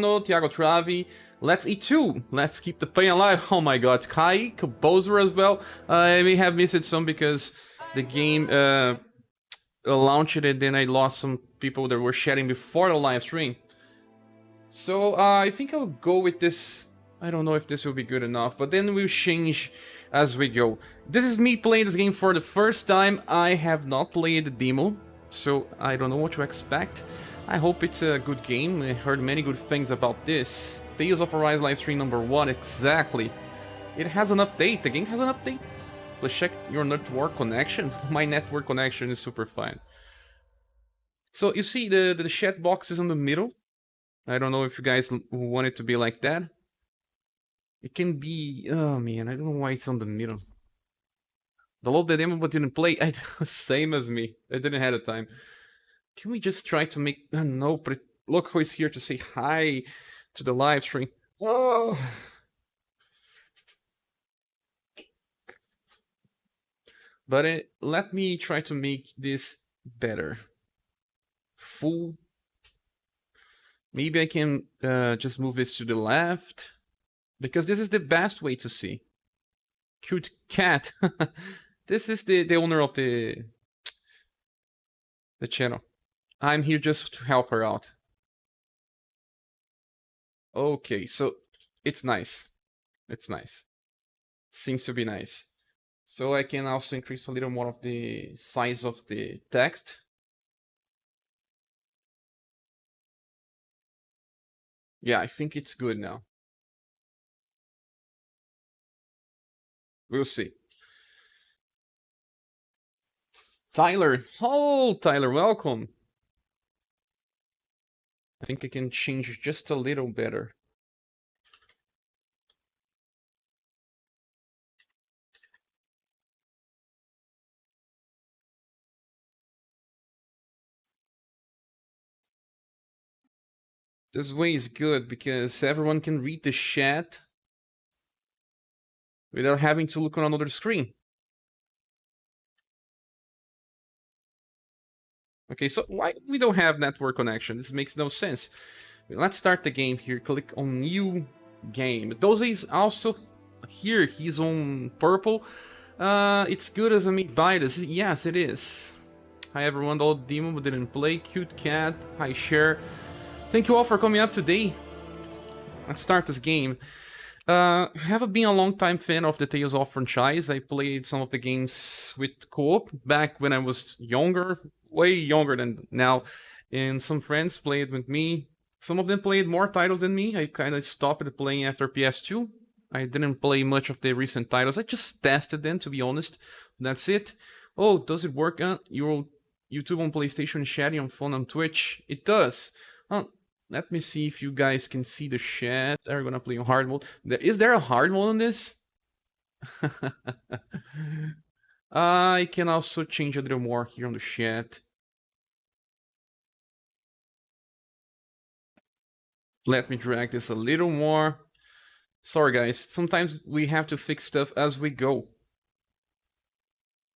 Thiago Travi. Let's E2. Let's keep the pain alive. Oh my god. Kai, Composer as well. I may have missed some because the game launched it and then I lost some people that were chatting before the live stream. So I think I'll go with this. I don't know if this will be good enough, but then we'll change as we go. This is me playing this game for the first time. I have not played the demo, so I don't know what to expect. I hope it's a good game. I heard many good things about this. Tales of Arise livestream number 1, exactly. It has an update. The game has an update. Let's check your network connection. My network connection is super fine. So you see the chat box is in the middle. I don't know if you guys want it to be like that. It can be... Oh man, I don't know why it's on the middle. Download the demo but didn't play. Same as me. I didn't have the time. Can we just try to make... no, but look who is here to say hi to the live stream. Oh. But let me try to make this better. Full. Maybe I can just move this to the left. Because this is the best way to see. Cute cat. This is the owner of the channel. I'm here just to help her out. Okay, so it's nice. It's nice. Seems to be nice. So I can also increase a little more of the size of the text. Yeah, I think it's good now. We'll see. Tyler. Oh, Tyler, welcome. I think I can change just a little better. This way is good because everyone can read the chat without having to look on another screen. Okay, so why we don't have network connection? This makes no sense. Let's start the game here. Click on new game. Those is also here. He's on purple. It's good as a meat by this. Yes, it is. Hi everyone, the old demon but didn't play. Cute cat. Hi share. Thank you all for coming up today. Let's start this game. I haven't been a long time fan of the Tales of franchise. I played some of the games with co-op back when I was younger, way younger than now, and some friends played with me. Some of them played more titles than me. I kind of stopped playing after PS2. I didn't play much of the recent titles. I just tested them, to be honest. That's it. Oh, does it work on your YouTube on PlayStation, chatting on phone, on Twitch? It does. Oh, let me see if you guys can see the chat. Are we gonna play on hard mode? Is there a hard mode on this? I can also change a little more here on the chat. Let me drag this a little more. Sorry guys, sometimes we have to fix stuff as we go.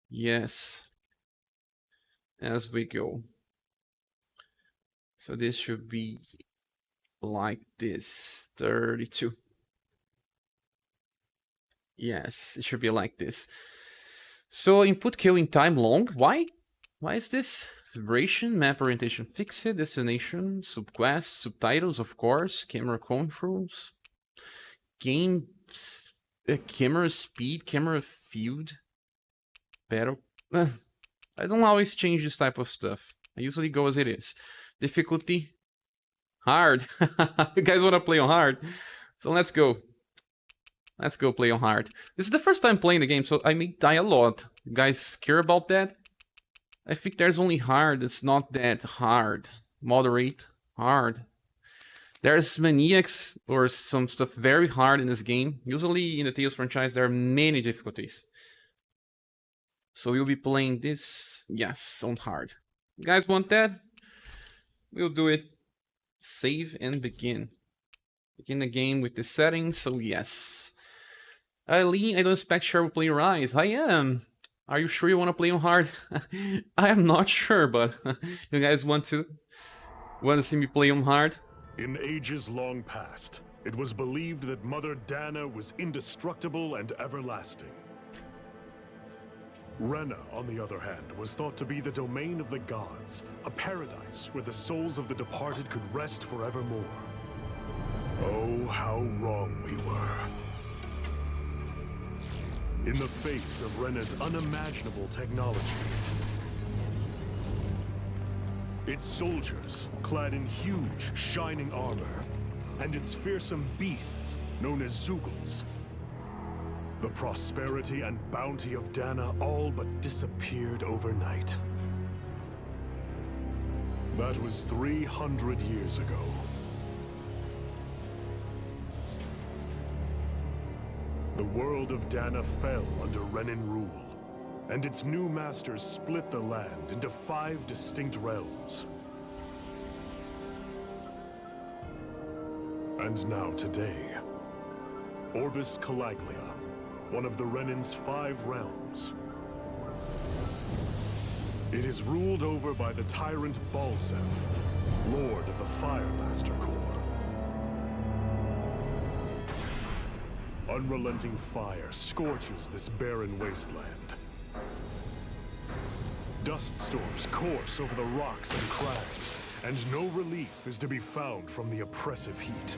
Yes. As we go. So this should be like this, 32. Yes, it should be like this. So input queuing time long. Why? Why is this? Vibration, map orientation fixed, destination, subquest, subtitles, of course, camera controls, game, camera speed, camera field, battle. I don't always change this type of stuff. I usually go as it is. Difficulty, hard. You guys want to play on hard? So let's go. Let's go play on hard. This is the first time playing the game, so I may die a lot. You guys care about that? I think there's only hard. It's not that hard. Moderate, hard. There's maniacs or some stuff very hard in this game. Usually in the Tales franchise, there are many difficulties. So we'll be playing this, yes, on hard. You guys want that? We'll do it. Save and begin. Begin the game with the settings, so yes. Eileen, I don't expect Cher will play Rise. I am. Are you sure you want to play on hard? I am not sure, but you guys want to see me play on hard? In ages long past, it was believed that Mother Dana was indestructible and everlasting. Rena, on the other hand, was thought to be the domain of the gods, a paradise where the souls of the departed could rest forevermore. Oh, how wrong we were. In the face of Rena's unimaginable technology, its soldiers, clad in huge, shining armor, and its fearsome beasts, known as Zeugles, the prosperity and bounty of Dana all but disappeared overnight. That was 300 years ago. The world of Dana fell under Renan rule, and its new masters split the land into 5 distinct realms. And now today, Orbis Calaglia, one of the Renan's 5 realms. It is ruled over by the tyrant Balsef, Lord of the Firemaster Corps. Unrelenting fire scorches this barren wasteland. Dust storms course over the rocks and crags, and no relief is to be found from the oppressive heat.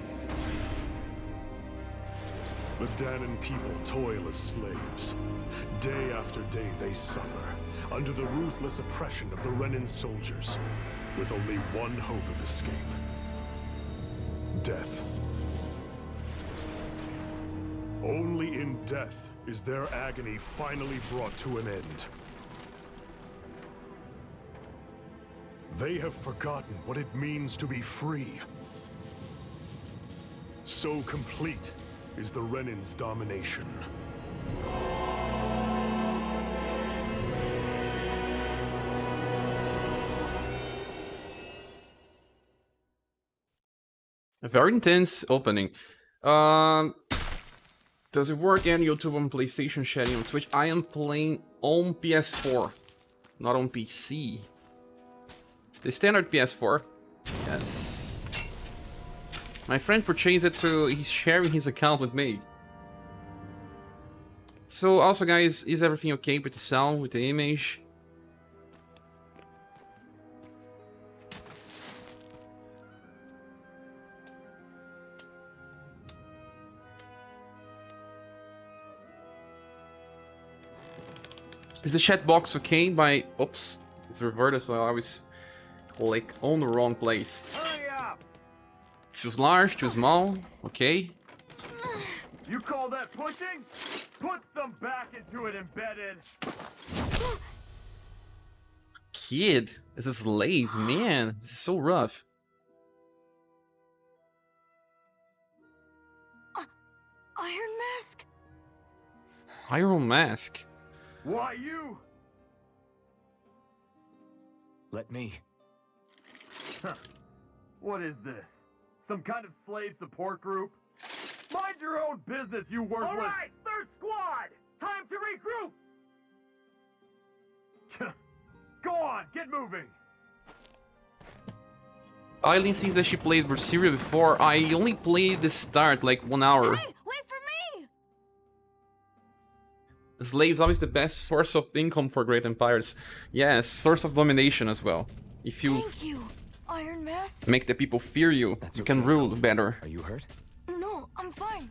The Danan people toil as slaves. Day after day they suffer, under the ruthless oppression of the Renan soldiers, with only one hope of escape: death. Only in death is their agony finally brought to an end. They have forgotten what it means to be free. So complete is the Renan's domination. A very intense opening. Does it work on YouTube, on PlayStation, chatting on Twitch? I am playing on PS4, not on PC. The standard PS4. Yes. My friend purchased it, so he's sharing his account with me. So, also guys, is everything okay with the sound, with the image? Is the chat box okay by... Oops, it's reverted, so I always click on the wrong place. Hurry up! Choose large, choose small, okay. You call that pushing? Put some back into it, embedded. Kid, is a slave, man. This is so rough. Iron Mask? Iron Mask. Why you? Let me. Huh. What is this? Some kind of slave support group? Mind your own business, you worthless... All right, third squad! Time to regroup! Go on, get moving! Eileen says that she played Berseria before. I only played the start, like 1 hour. Hey, wait for me! Slaves always the best source of income for great empires. Yes, source of domination as well. If you Thank you, Iron Mask. make the people fear you, That's you okay, can rule Colin. better Are you hurt? No, I'm fine.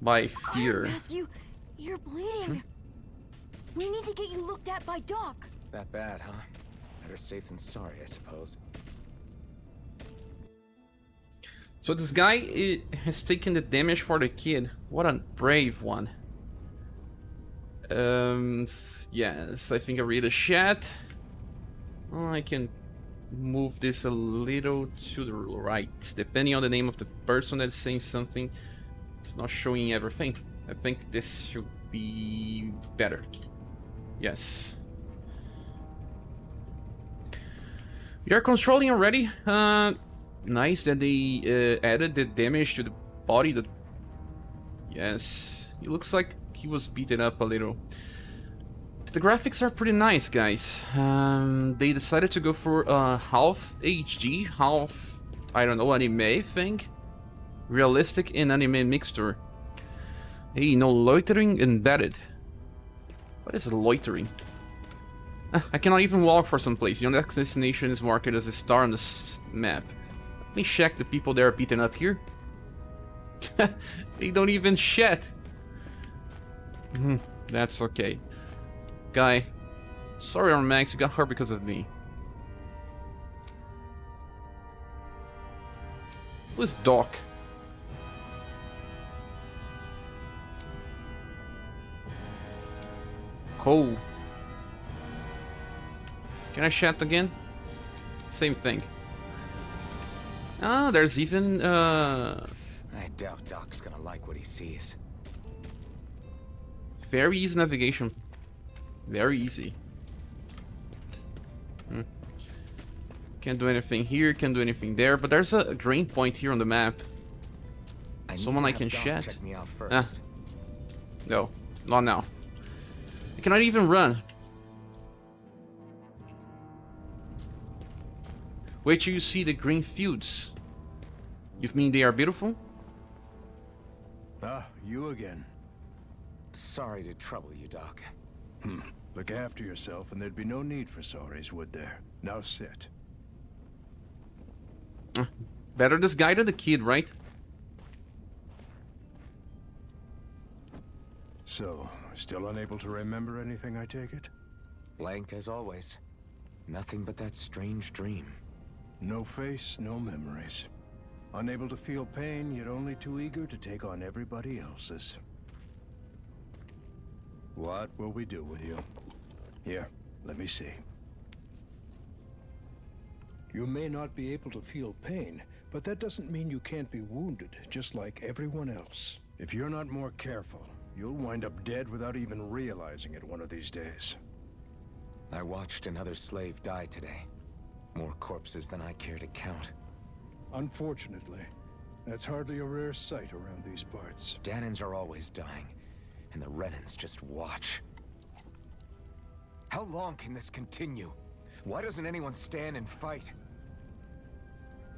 by fear. Iron Mask, you're bleeding. We need to get you looked at by Doc. That bad, huh? Better safe than sorry, I suppose. So this guy has taken the damage for the kid. What a brave one. Yes, I think I read a chat. Oh, I can move this a little to the right, depending on the name of the person that's saying something. It's not showing everything. I think this should be better. Yes. We are controlling already. Nice that they added the damage to the body. Yes, it looks like he was beaten up a little. The graphics are pretty nice, guys. They decided to go for half HD, half I don't know, anime thing? Realistic in anime mixture. Hey, no loitering embedded. What is loitering? I cannot even walk for some place. Your next destination is marked as a star on the map. Let me check the people that are beaten up here. They don't even shed. That's okay. Guy, sorry on Max, you got hurt because of me. Who's Doc? Cole. Can I chat again? Same thing. Ah, there's even I doubt Doc's gonna like what he sees. very easy navigation. Very easy. Can't do anything here, can't do anything there, but there's a grain point here on the map. Someone I can chat. Check me out first. No, not now. I cannot even run. Wait till you see the green fields. You mean they are beautiful? Ah, you again. Sorry to trouble you, Doc. Look after yourself and there'd be no need for sorries, would there? Now sit. Better this guy than the kid, right? So, still unable to remember anything, I take it? Blank as always. Nothing but that strange dream. No face, no memories. Unable to feel pain, yet only too eager to take on everybody else's. What will we do with you? Here, let me see. You may not be able to feel pain, but that doesn't mean you can't be wounded, just like everyone else. If you're not more careful, you'll wind up dead without even realizing it one of these days. I watched another slave die today. More corpses than I care to count. Unfortunately, that's hardly a rare sight around these parts. Danans are always dying, and the Renans just watch. How long can this continue? Why doesn't anyone stand and fight?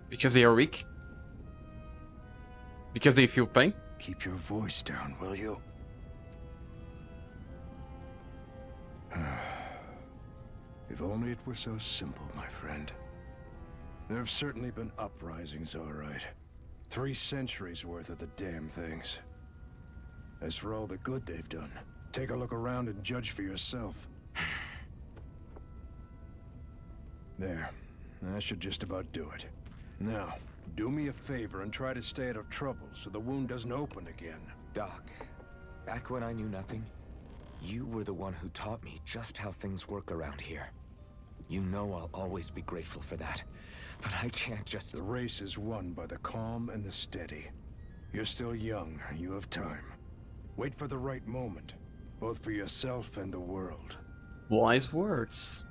Because they are weak? Because they feel pain? Keep your voice down, will you? If only it were so simple, my friend. There have certainly been uprisings, all right. 3 centuries worth of the damn things. As for all the good they've done, take a look around and judge for yourself. There. That should just about do it. Now, do me a favor and try to stay out of trouble so the wound doesn't open again. Doc, back when I knew nothing, you were the one who taught me just how things work around here. You know I'll always be grateful for that. But I can't just... The race is won by the calm and the steady. You're still young. You have time. Wait for the right moment, both for yourself and the world. Wise words.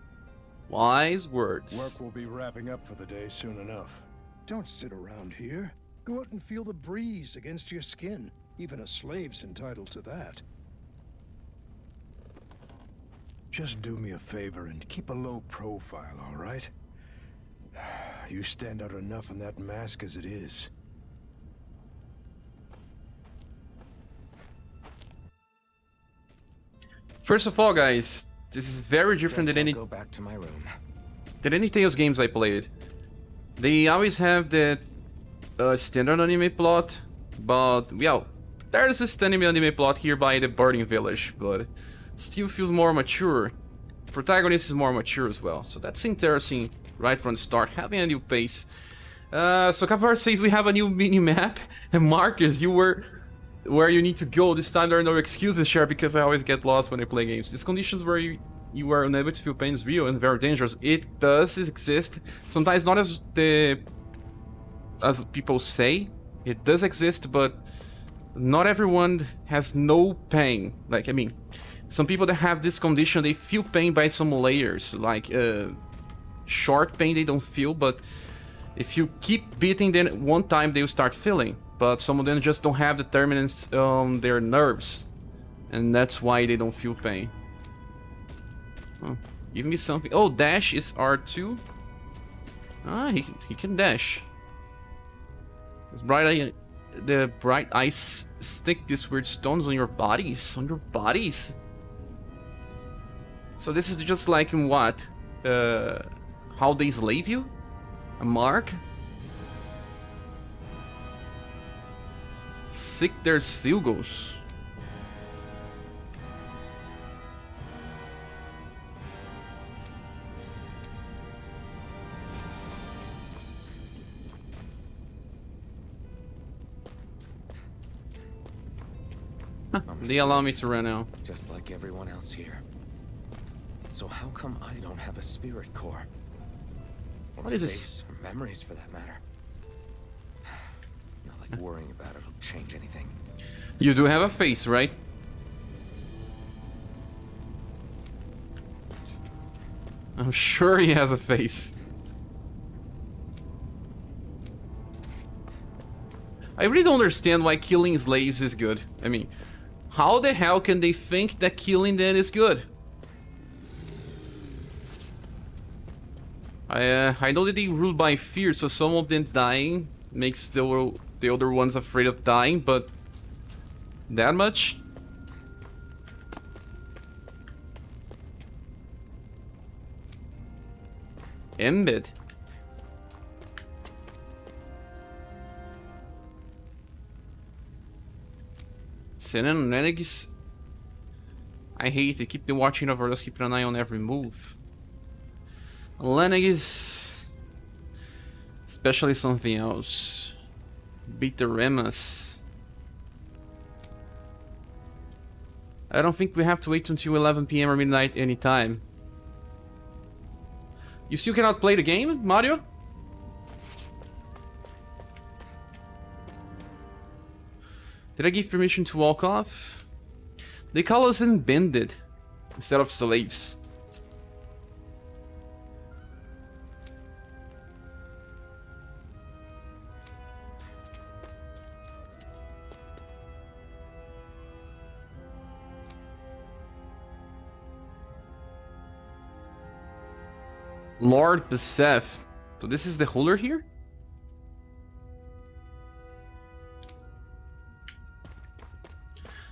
Wise words. Work will be wrapping up for the day soon enough. Don't sit around here. Go out and feel the breeze against your skin. Even a slave's entitled to that. Just do me a favor and keep a low profile, all right? You stand out enough in that mask as it is. First of all, guys, this is very different Guess than I'll go back to my room. any Tales games I played. They always have that standard anime plot, but well, there's a standard anime plot here by the Birding Village, but still feels more mature. Protagonist is more mature as well, so that's interesting right from the start, having a new pace. So Kapar says we have a new mini-map, and Marcus, you were where you need to go. This time there are no excuses, Cher, because I always get lost when I play games. These conditions where you are unable to feel pain is real and very dangerous. It does exist, sometimes not as people say. It does exist, but not everyone has no pain. Like, I mean, some people that have this condition, they feel pain by some layers, like short pain they don't feel, but if you keep beating them one time they'll start feeling. But some of them just don't have determinants on their nerves, and that's why they don't feel pain. Oh, give me something. Oh, dash is R2. Ah, he can dash. The bright eyes stick these weird stones on your bodies. On your bodies? So this is just like in what? How they slave you? A mark? Sick there still goes. They allow me to run now. Just like everyone else here. So how come I don't have a spirit core? Or What is this? face, or memories for that matter? Not like worrying about it'll change anything. You do have a face, right? I'm sure he has a face. I really don't understand why killing slaves is good. I mean, how the hell can they think that killing them is good? I know that they rule by fear, so some of them dying makes the other ones afraid of dying, but that much? Embed. Senan Renegis. I hate it. Keep them watching over us, keeping an eye on every move. Lenegis. Especially something else. Beat the Remas. I don't think we have to wait until 11 PM or midnight anytime. You still cannot play the game, Mario? Did I give permission to walk off? They call us unbended instead of slaves. Lord Besef. So this is the holder here?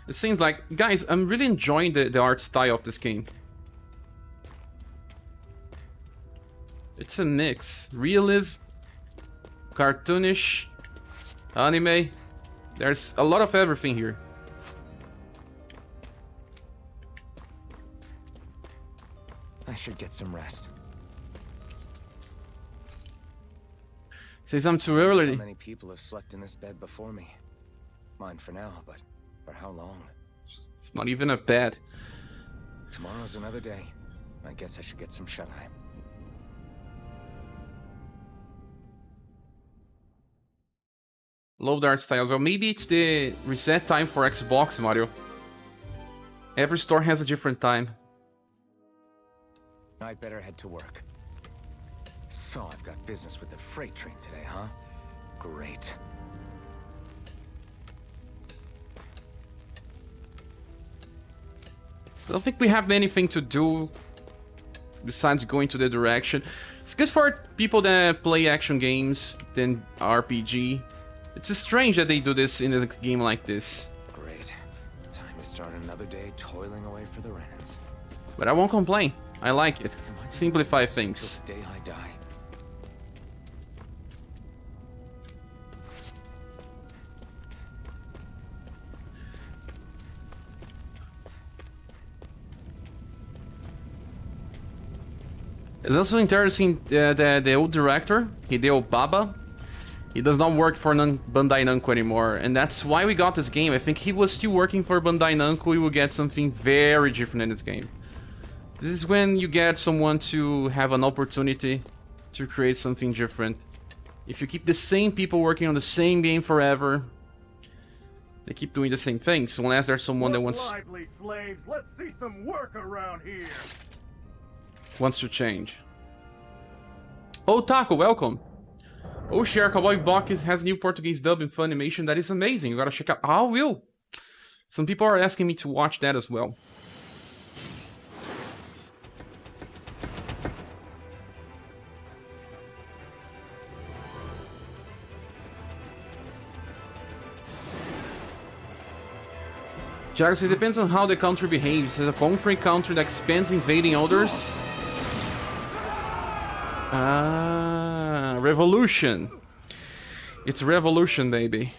It seems like... Guys, I'm really enjoying the art style of this game. It's a mix. Realism, cartoonish, anime. There's a lot of everything here. I should get some rest. Says I'm too early. Many people have slept in this bed before me. Mine for now, but for how long? It's not even a bed. Tomorrow's another day. I guess I should get some shut-eye. Love the art styles. Well, maybe it's the reset time for Xbox, Mario. Every store has a different time. I'd better head to work. So I've got business with the freight train today, huh? Great. I don't think we have anything to do besides going to the direction. It's good for people that play action games than RPG. It's strange that they do this in a game like this. Great. Time to start another day toiling away for the Renans. But I won't complain. I like it. Simplify things. Till the day I die. It's also interesting the old director, Hideo Baba, he does not work for Bandai Namco anymore, and that's why we got this game. I think he was still working for Bandai Namco, we will get something very different in this game. This is when you get someone to have an opportunity to create something different. If you keep the same people working on the same game forever, they keep doing the same things, unless there's someone that wants slaves. Let's see some work around here. Wants to change. Oh, Taco, welcome. Oh, Cher, Cowboy Bebop has new Portuguese dub in Funimation. That is amazing. You gotta check out. I will. Some people are asking me to watch that as well. Jago says, depends on how the country behaves. Is a conquering country that expands invading others? Ah, revolution. It's revolution, baby.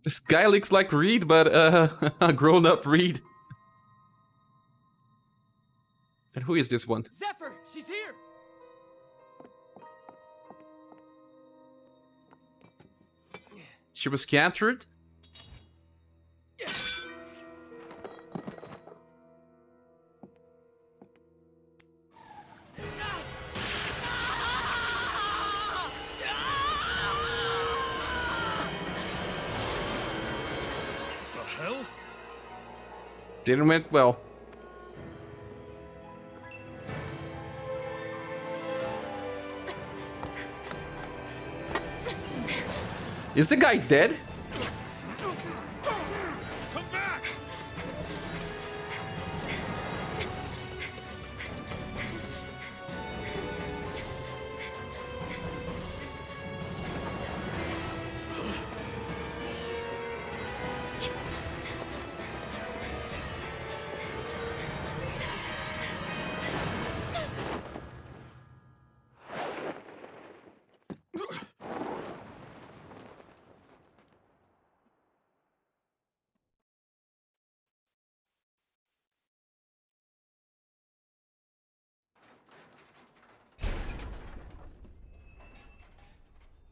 This guy looks like Reed, but a grown-up Reed. And who is this one? Zephyr, she's here. She was captured? Didn't went well. Is the guy dead? Come back!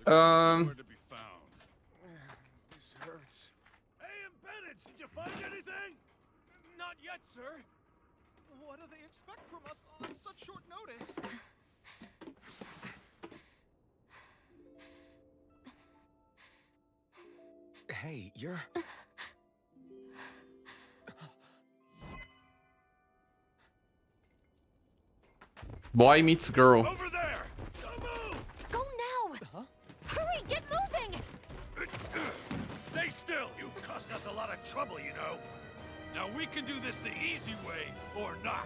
Where to be found. This hurts. Hey, embedded, did you find anything? Not yet, sir. What do they expect from us on such short notice? Hey, you're... Boy meets girl. Over there! Don't move! Go now! Huh? Hurry, get moving! Stay still! You caused us a lot of trouble, you know. Now we can do this the easy way, or not.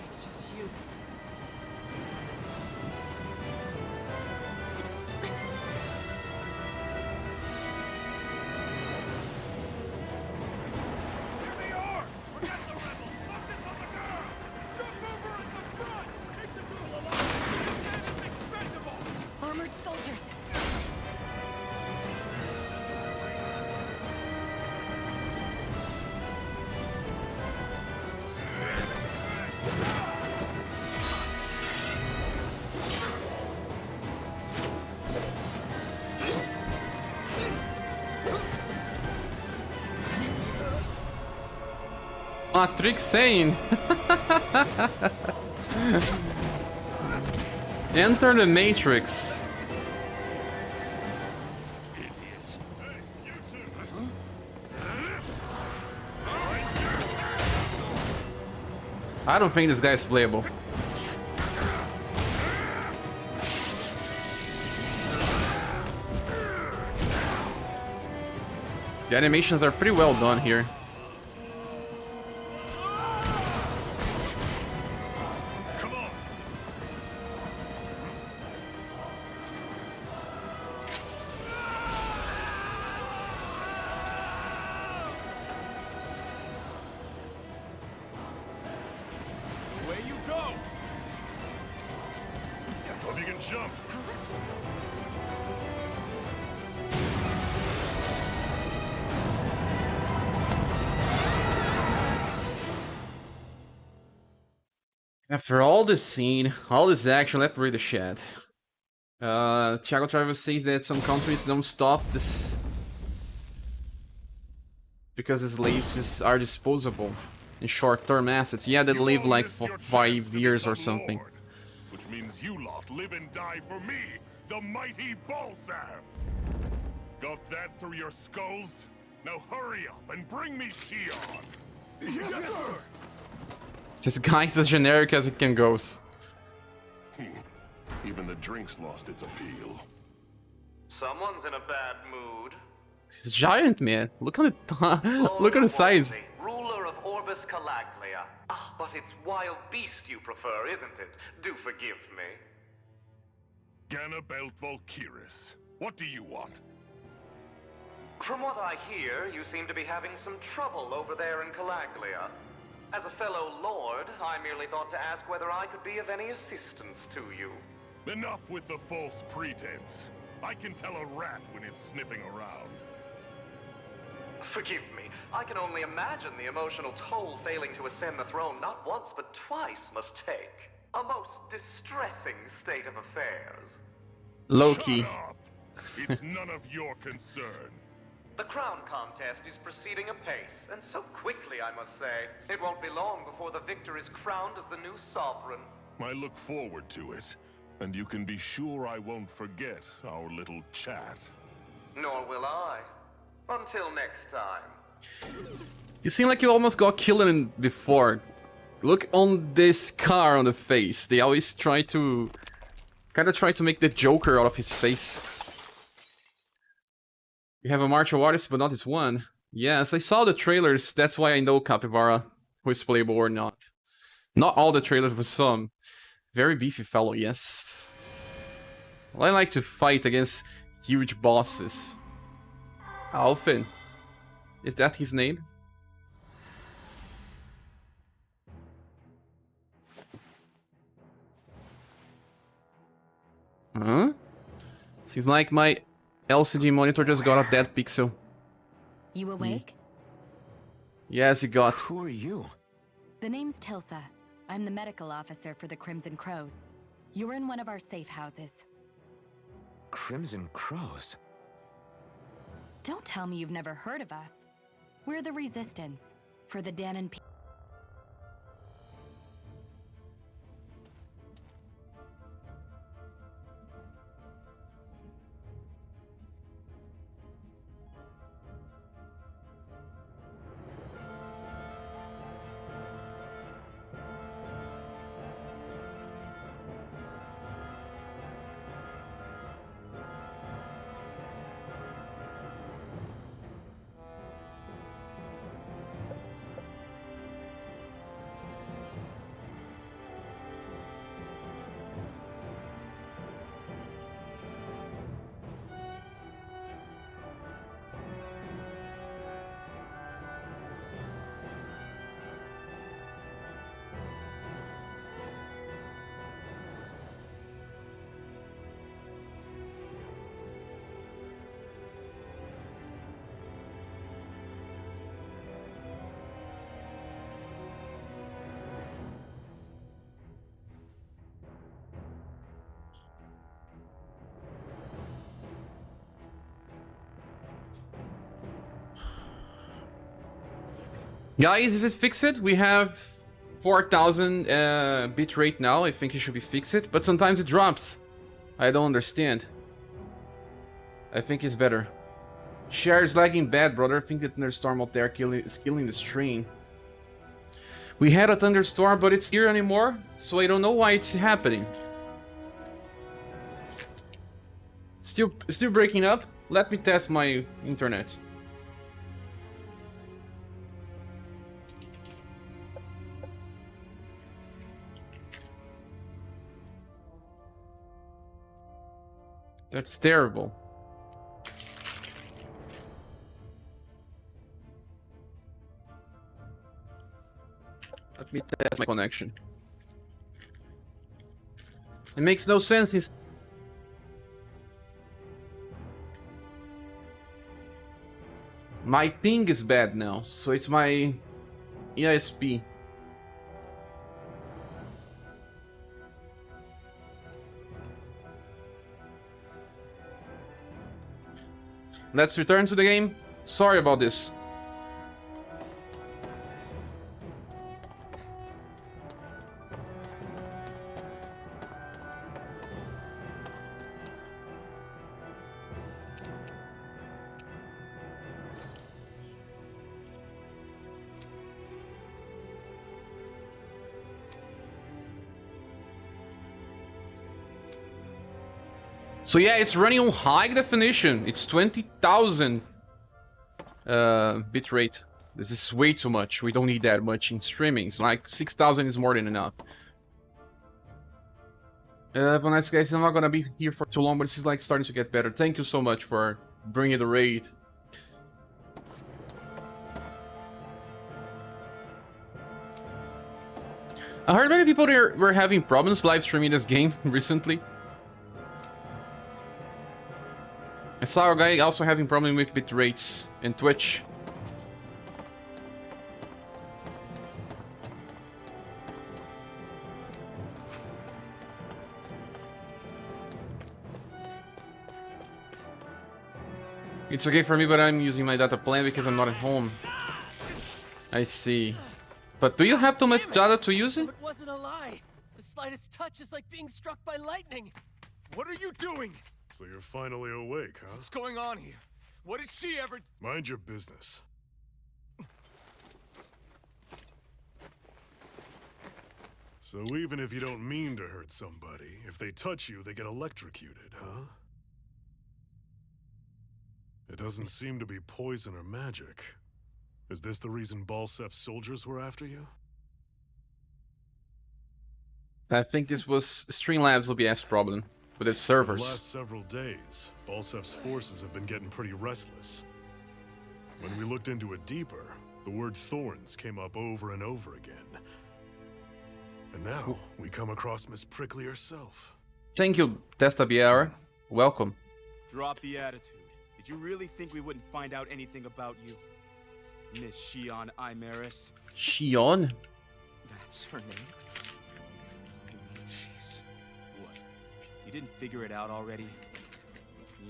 It's just you. Here they are! Forget the rebels! Focus on the girl! Jump over at the front! Take the girl alive! And it's expendable! Armored soldiers! Trick saying. Enter the Matrix. Idiots. Hey, you two! I don't think this guy is playable. The animations are pretty well done here. Come on! Away you go. Hope you can jump. After all this scene, all this action, let's read the chat. Thiago Travis says that some countries don't stop this because the slaves are disposable in short-term assets. Yeah, they live like for 5 years or something. Lord, which means you lot live and die for me, the mighty Balsath. Got that through your skulls? Now hurry up and bring me Shion. Yes, sir! This guy's as generic as it can go. Even the drink's lost its appeal. Someone's in a bad mood. He's a giant, man. Look at the look at the size. Ruler of Orbis Calaglia. Ah, but it's wild beast you prefer, isn't it? Do forgive me. Ganabelt Volkiris. What do you want? From what I hear, you seem to be having some trouble over there in Calaglia. As a fellow lord, I merely thought to ask whether I could be of any assistance to you. Enough with the false pretense. I can tell a rat when it's sniffing around. Forgive me, I can only imagine the emotional toll failing to ascend the throne not once but twice must take. A most distressing state of affairs. Loki. Shut up! It's none of your concern. The crown contest is proceeding apace, and so quickly, I must say. It won't be long before the victor is crowned as the new sovereign. I look forward to it, and you can be sure I won't forget our little chat. Nor will I. Until next time. You seem like you almost got killed before. Look on this scar on the face. They always try to... kinda try to make the Joker out of his face. You have a martial artist, but not this one. Yes, I saw the trailers. That's why I know Capybara, who is playable or not. Not all the trailers, but some. Very beefy fellow, yes. Well, I like to fight against huge bosses. Alfin. Is that his name? Huh? Seems like my LCD monitor just got a dead pixel. You awake? Yes, it got. Who are you? The name's Tilsa. I'm the medical officer for the Crimson Crows. You're in one of our safe houses. Crimson Crows? Don't tell me you've never heard of us. We're the Resistance, for the Danon people. Guys, is it fixed? We have 4000 bitrate now. I think it should be fixed, but sometimes it drops. I don't understand. I think it's better. Share is lagging bad, brother. I think the thunderstorm out there is killing the stream. We had a thunderstorm, but it's here anymore, so I don't know why it's happening. Still breaking up. Let me test my internet. That's terrible. Let me test my connection. It makes no sense. My ping is bad now, so it's my EISP. Let's return to the game. Sorry about this. So yeah, it's running on high definition. It's 20,000 bitrate. This is way too much. We don't need that much in streaming. It's like 6,000 is more than enough. But nice guys, I'm not gonna be here for too long, but this is like starting to get better. Thank you so much for bringing the raid. I heard many people there were having problems live streaming this game recently. I saw a guy also having problem with bit rates in Twitch. It's okay for me, but I'm using my data plan because I'm not at home. I see. But do you have too much data to use it? It wasn't a lie. The slightest touch is like being struck by lightning. What are you doing? So you're finally awake, huh? What's going on here? What did she ever... Mind your business. So even if you don't mean to hurt somebody, if they touch you, they get electrocuted, huh? It doesn't seem to be poison or magic. Is this the reason Balsef's soldiers were after you? I think this was Streamlabs OBS problem with its For the servers. last several days, Balsef's forces have been getting pretty restless. When we looked into it deeper, the word thorns came up over and over again. And now, we come across Miss Prickly herself. Thank you, ScherBR. Welcome. Drop the attitude. Did you really think we wouldn't find out anything about you? Miss Shion Imaris? Shion? That's her name? I mean, she's... What? You didn't figure it out already?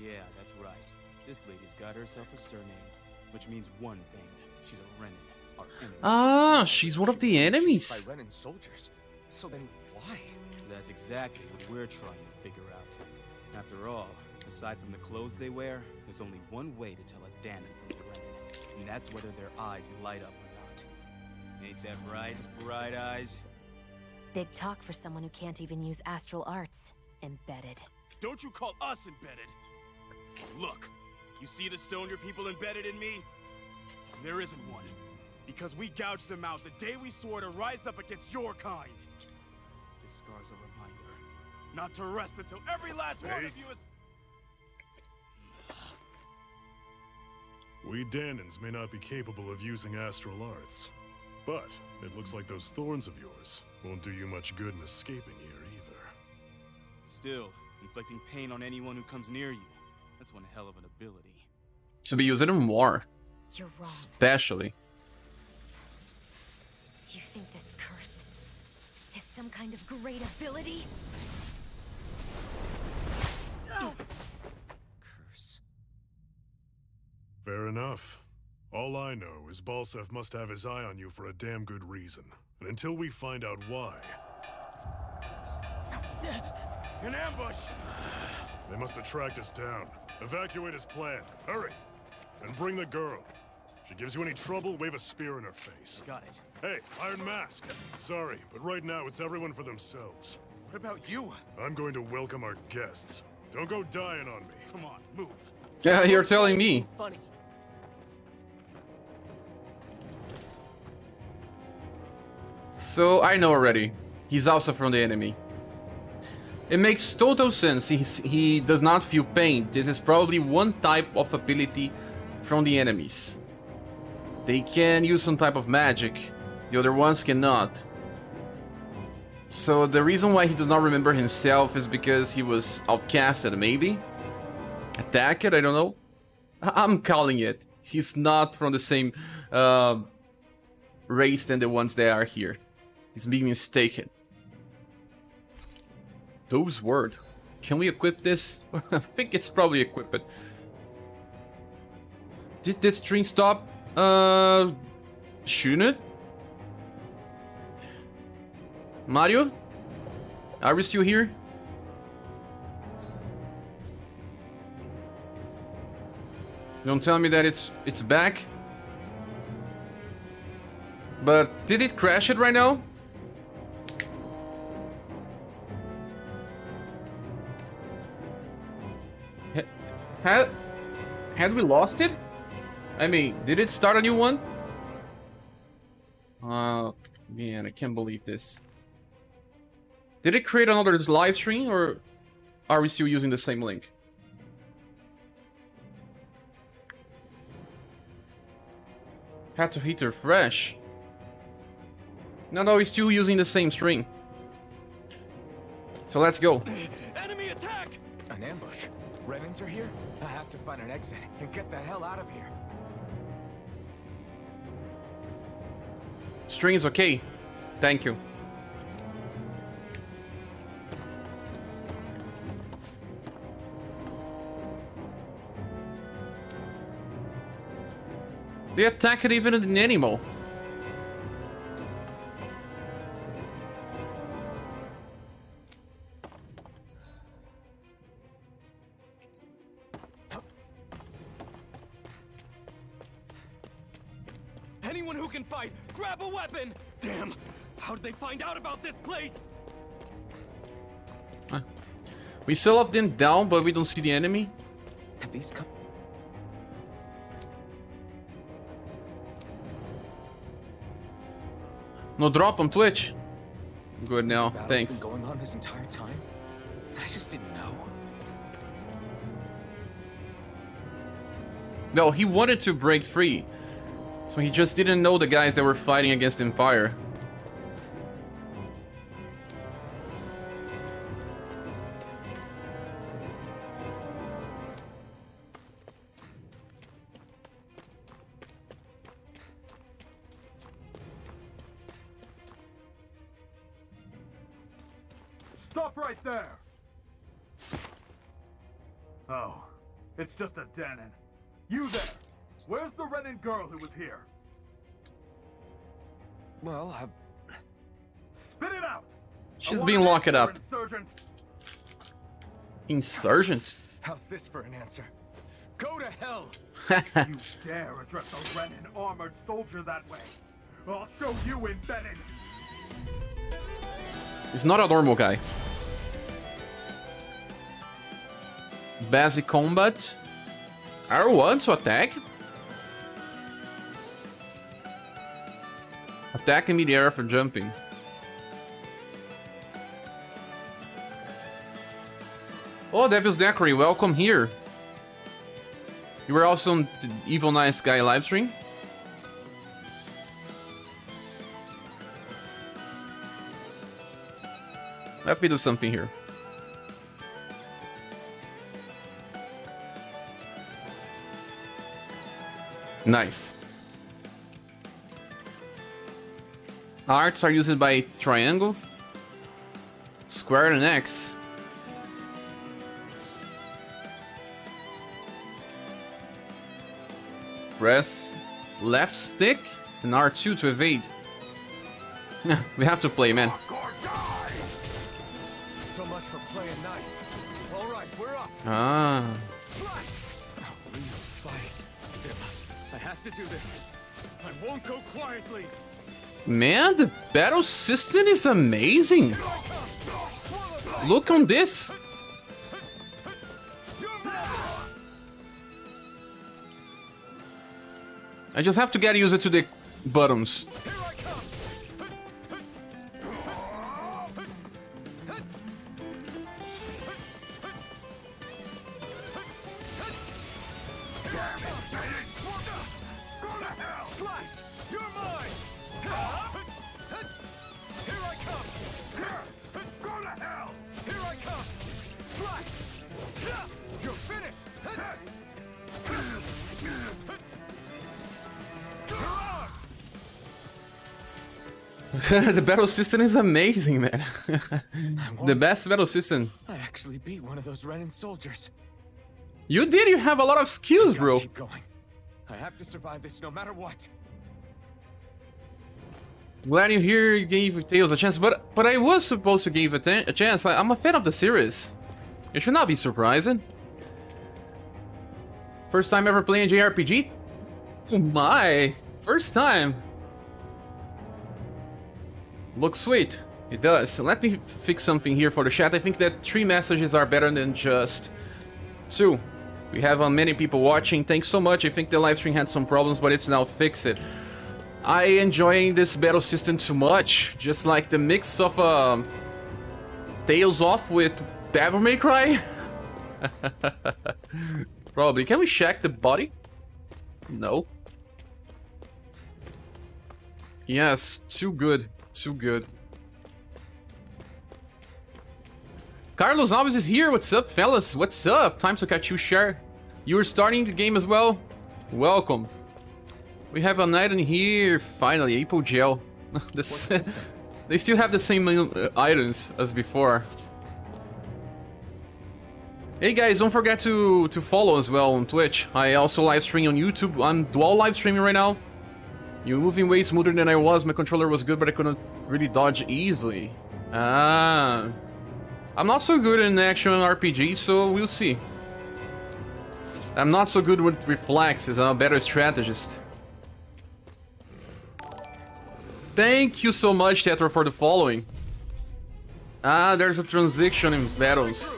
Yeah, that's right. This lady's got herself a surname, which means one thing. She's a Renin, our enemy. Ah, she's one of the enemies. By Renin soldiers. So then why? That's exactly what we're trying to figure out. After all, aside from the clothes they wear, there's only one way to tell a Danon from a Renin, and that's whether their eyes light up or not. Ain't that right, Bright Eyes? Big talk for someone who can't even use astral arts. Embedded. Don't you call us embedded! Look, you see the stoner people embedded in me? There isn't one. Because we gouged them out the day we swore to rise up against your kind. This scar's a reminder not to rest until every last one of you is... We Danons may not be capable of using astral arts, but it looks like those thorns of yours won't do you much good in escaping here either. Still, inflicting pain on anyone who comes near you, that's one hell of an ability. To be used in war. You're wrong. Especially. You think this curse is some kind of great ability? No! Curse. Fair enough. All I know is Balsef must have his eye on you for a damn good reason. And until we find out why... An ambush! They must have tracked us down. Evacuate his plan. Hurry! And bring the girl. If she gives you any trouble, wave a spear in her face. Got it. Hey, Iron Mask. Sorry, but right now it's everyone for themselves. What about you? I'm going to welcome our guests. Don't go dying on me. Come on, move. Yeah, you're telling me. Funny. So I know already. He's also from the enemy. It makes total sense. He does not feel pain. This is probably one type of ability from the enemies. They can use some type of magic. The other ones cannot. So the reason why he does not remember himself is because he was outcasted, maybe? Attacked? I don't know. I'm calling it. He's not from the same race than the ones that are here. He's being mistaken. Those word. Can we equip this? I think it's probably equipped. Did this string stop? Shouldn't it? Mario? Are we still here? Don't tell me that it's back. But did it crash it right now? Had we lost it? I mean, did it start a new one? Man, I can't believe this. Did it create another live stream, or are we still using the same link? Had to hit refresh. No, we're still using the same string. So let's go. Enemy attack! An ambush. Renans are here? I have to find an exit and get the hell out of here. String's okay. Thank you. They attack it even an animal. Anyone who can fight, grab a weapon! Damn! How did they find out about this place? We still have them down, but we don't see the enemy. Have these come? No drop on Twitch. Good now, thanks. Been going on this entire time? I just didn't know. No, he wanted to break free. So he just didn't know the guys that were fighting against Empire. Stop right there! Oh, it's just a Danon. You there! Where's the Renin girl who was here? Well, Spit it out! She's being locked up. Insurgent. Insurgent? How's this for an answer? Go to hell! You dare address a Renin armored soldier that way? I'll show you embedded! He's not a normal guy. Basic combat. R1 to attack. Attack in mid-air for jumping. Oh, Devil's Decory, welcome here. You were also on the Evil Nice Guy livestream. Let me do something here. Nice. Arts are used by triangle, square, and X. Press left stick and R2 to evade. We have to play, man. So much for playing nice. All right, we're up. Ah. A real fight. Still, I have to do this. I won't go quietly. Man, the battle system is amazing. Look on this. I just have to get used to the buttons. The battle system is amazing, man. The best battle system. I actually beat one of those Renin soldiers. You did. You have a lot of skills, bro. Keep going. I have to survive this no matter what. Glad you here. You gave Tails a chance, but I was supposed to give a chance. I'm a fan of the series. It should not be surprising. First time ever playing JRPG? Oh my! First time. Looks sweet. It does. So let me fix something here for the chat. I think that 3 messages are better than just 2. We have many people watching. Thanks so much. I think the live stream had some problems, but it's now fixed. I enjoying this battle system too much. Just like the mix of Tales Off with Devil May Cry. Probably. Can we check the body? No. Yes, too good. Too good. Carlos Alves is here. What's up, fellas? What's up? Time to catch you, Cher. You were starting the game as well? Welcome. We have a knight in here. Finally, Apple Gel. They still have the same items as before. Hey guys, don't forget to follow as well on Twitch. I also live stream on YouTube. I'm dual live streaming right now. You're moving way smoother than I was. My controller was good, but I couldn't really dodge easily. Ah. I'm not so good in action RPG, so we'll see. I'm not so good with reflexes. I'm a better strategist. Thank you so much, Tetra, for the following. Ah, there's a transition in battles.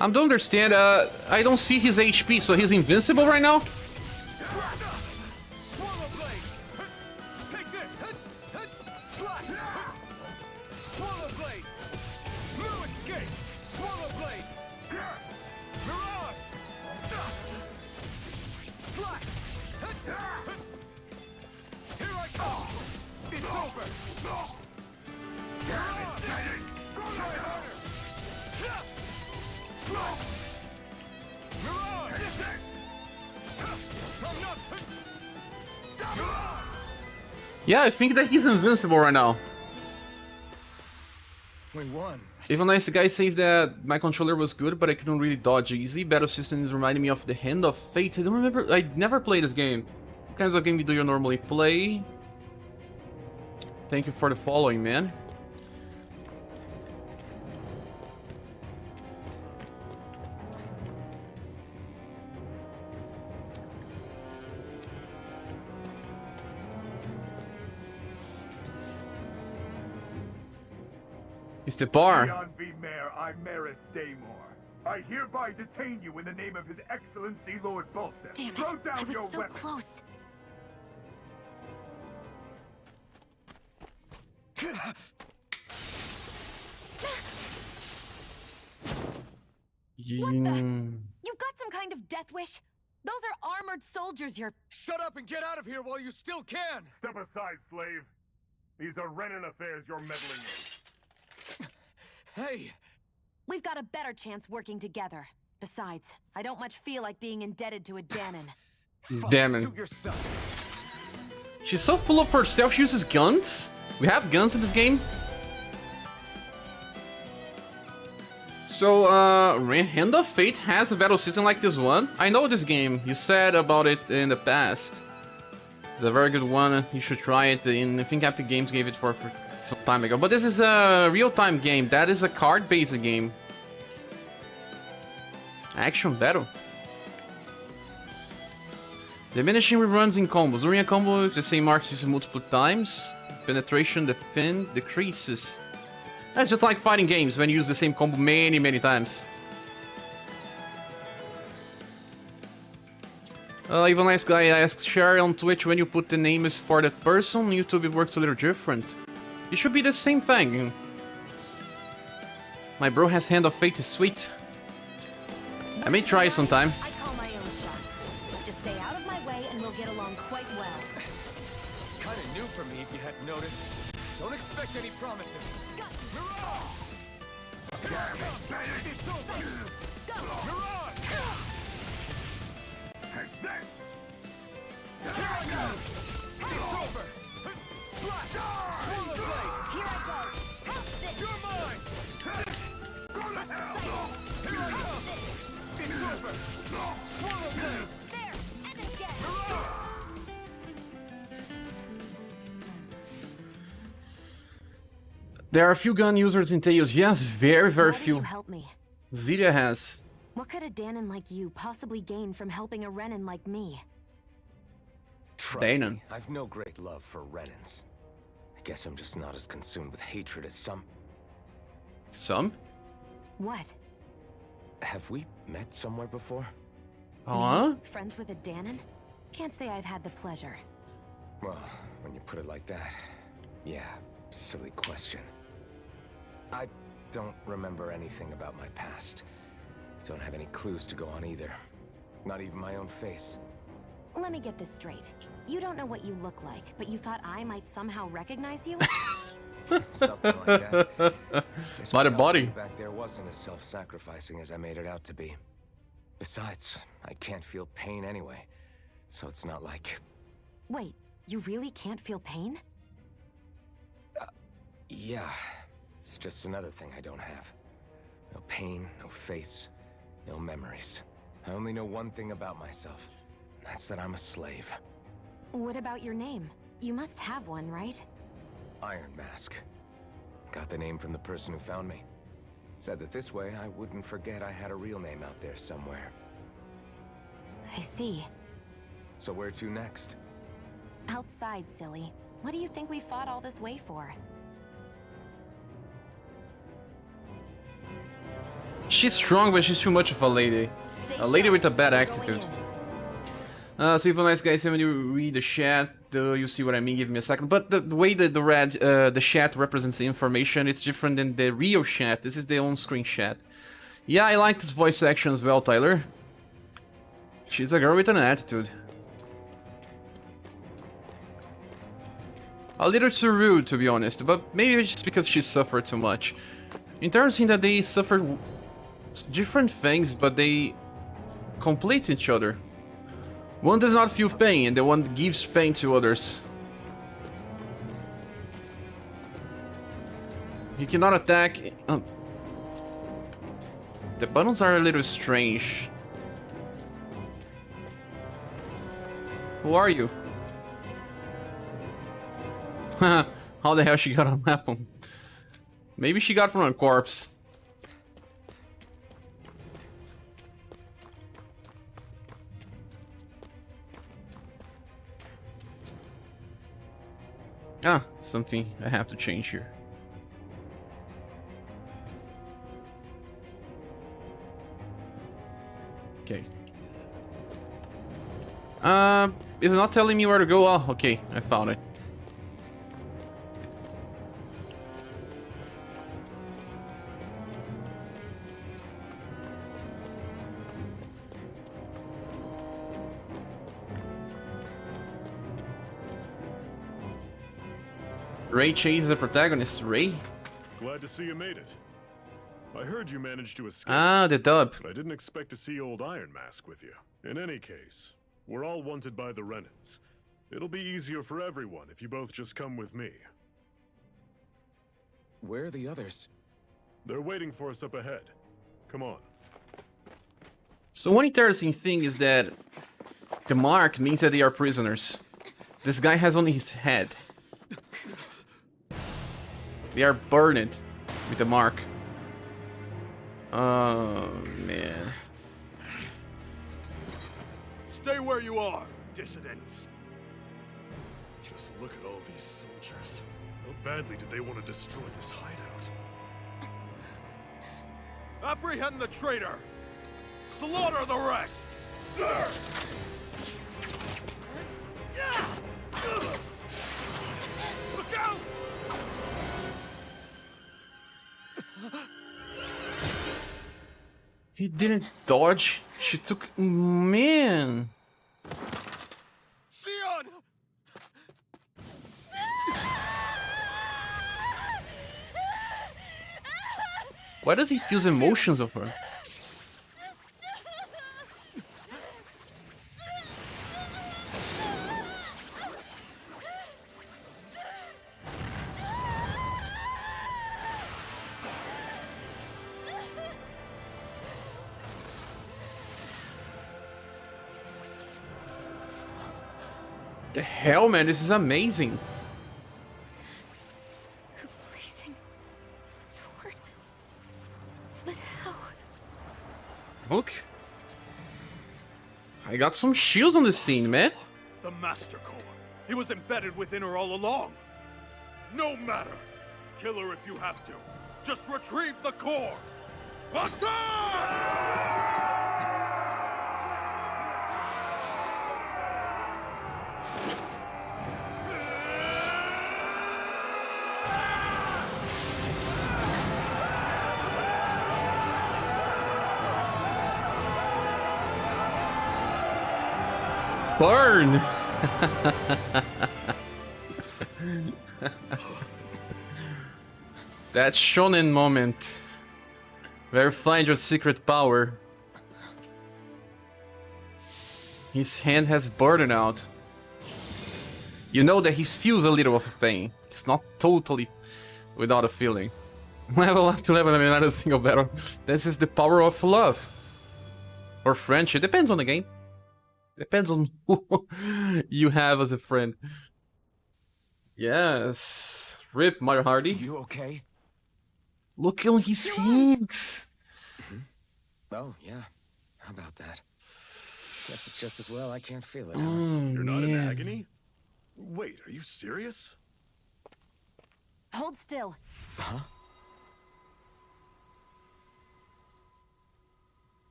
I don't understand, I don't see his HP, so he's invincible right now? Yeah, I think that he's invincible right now. We won. Even nice guy says that my controller was good, but I couldn't really dodge easy. Battle system is reminding me of the Hand of Fate. I don't remember. I never played this game. What kinds of game do you normally play? Thank you for the following, man. Mr. Bar. Beyond V. Mayor, I Maris Daymore. I hereby detain you in the name of His Excellency Lord Bolstep. Damn it! Throw down I was your so weapon. close. What the? You've got some kind of death wish? Those are armored soldiers you're... Shut up and get out of here while you still can! Step aside, slave. These are Renan affairs you're meddling in. Hey! We've got a better chance working together. Besides, I don't much feel like being indebted to a Danon. Danon. She's so full of herself, she uses guns? We have guns in this game? So, Hand of Fate has a battle system like this one. I know this game. You said about it in the past. It's a very good one. You should try it. And I think Epic Games gave it for some time ago. But this is a real-time game. That is a card-based game. Action battle. Diminishing reruns in combos. During a combo, the same marks used multiple times. Penetration, defend, decreases. That's just like fighting games when you use the same combo many times. Even nice guy asked, share on Twitch when you put the names for that person. YouTube, it works a little different. It should be the same thing. My bro has Hand of Fate is sweet. I may try sometime. I call my own shots. Just stay out of my way and we'll get along quite well. Kinda new for me if you hadn't noticed. Don't expect any promises. There are a few gun users in Tales. Yes, very Why did few. you help me? Zeta has. What could a Danon like you possibly gain from helping a Renan like me? Trust Danon. me, I've no great love for Renans. I guess I'm just not as consumed with hatred as some. Some? What? Have we met somewhere before? Huh? Me? Friends with a Danon? Can't say I've had the pleasure. Well, when you put it like that, yeah, silly question. I don't remember anything about my past. Don't have any clues to go on either. Not even my own face. Let me get this straight. You don't know what you look like, but you thought I might somehow recognize you? Something like that. Guess Not a my body. outfit back there wasn't as self-sacrificing as I made it out to be. Besides, I can't feel pain anyway, so it's not like... Wait, you really can't feel pain? Yeah, it's just another thing I don't have. No pain, no face, no memories. I only know one thing about myself. That's that I'm a slave. What about your name? You must have one, right? Iron Mask. Got the name from the person who found me. Said that this way I wouldn't forget I had a real name out there somewhere. I see. So where to next? Outside, silly. What do you think we fought all this way for? She's strong, but she's too much of a lady. A lady with a bad attitude. So if a nice guy said when you read the chat, you see what I mean, give me a second. But the way that the chat represents the information, it's different than the real chat. This is the on-screen chat. Yeah, I like this voice action as well, Tyler. She's a girl with an attitude. A little too rude, to be honest, but maybe it's just because she suffered too much. Interesting that they suffer different things, but they complete each other. One does not feel pain, and the one gives pain to others. You cannot attack... The buttons are a little strange. Who are you? How the hell she got a weapon? Maybe she got from a corpse. Ah, something I have to change here. Okay. Is it not telling me where to go? Oh, okay, I found it. Ray chases the protagonist. Ray? Glad to see you made it. I heard you managed to escape. Ah, the dub. But I didn't expect to see old Iron Mask with you. In any case, we're all wanted by the Renans. It'll be easier for everyone if you both just come with me. Where are the others? They're waiting for us up ahead. Come on. So one interesting thing is that the mark means that they are prisoners. This guy has only his head. They are burned with the mark. Oh, man. Stay where you are, dissidents. Just look at all these soldiers. How badly did they want to destroy this hideout? Apprehend the traitor. Slaughter the rest. Look out! He didn't dodge. She took... Man. Sion! Why does he feel emotions of her? The hell, man, this is amazing. Who blazing Look. I got some shields on the scene, man. The Master Core. He was embedded within her all along. No matter. Kill her if you have to. Just retrieve the core. Burn! That shonen moment. Where you find your secret power. His hand has burdened out. You know that he feels a little of pain. It's not totally without a feeling. Level up to level, I mean, not a single battle. This is the power of love. Or friendship, depends on the game. Depends on who you have as a friend. Yes. Rip, Mario Hardy. You okay? Look on his hands. Oh, yeah. How about that? Guess it's just as well I can't feel it. You're not in agony? Wait, are you serious? Hold still. Huh?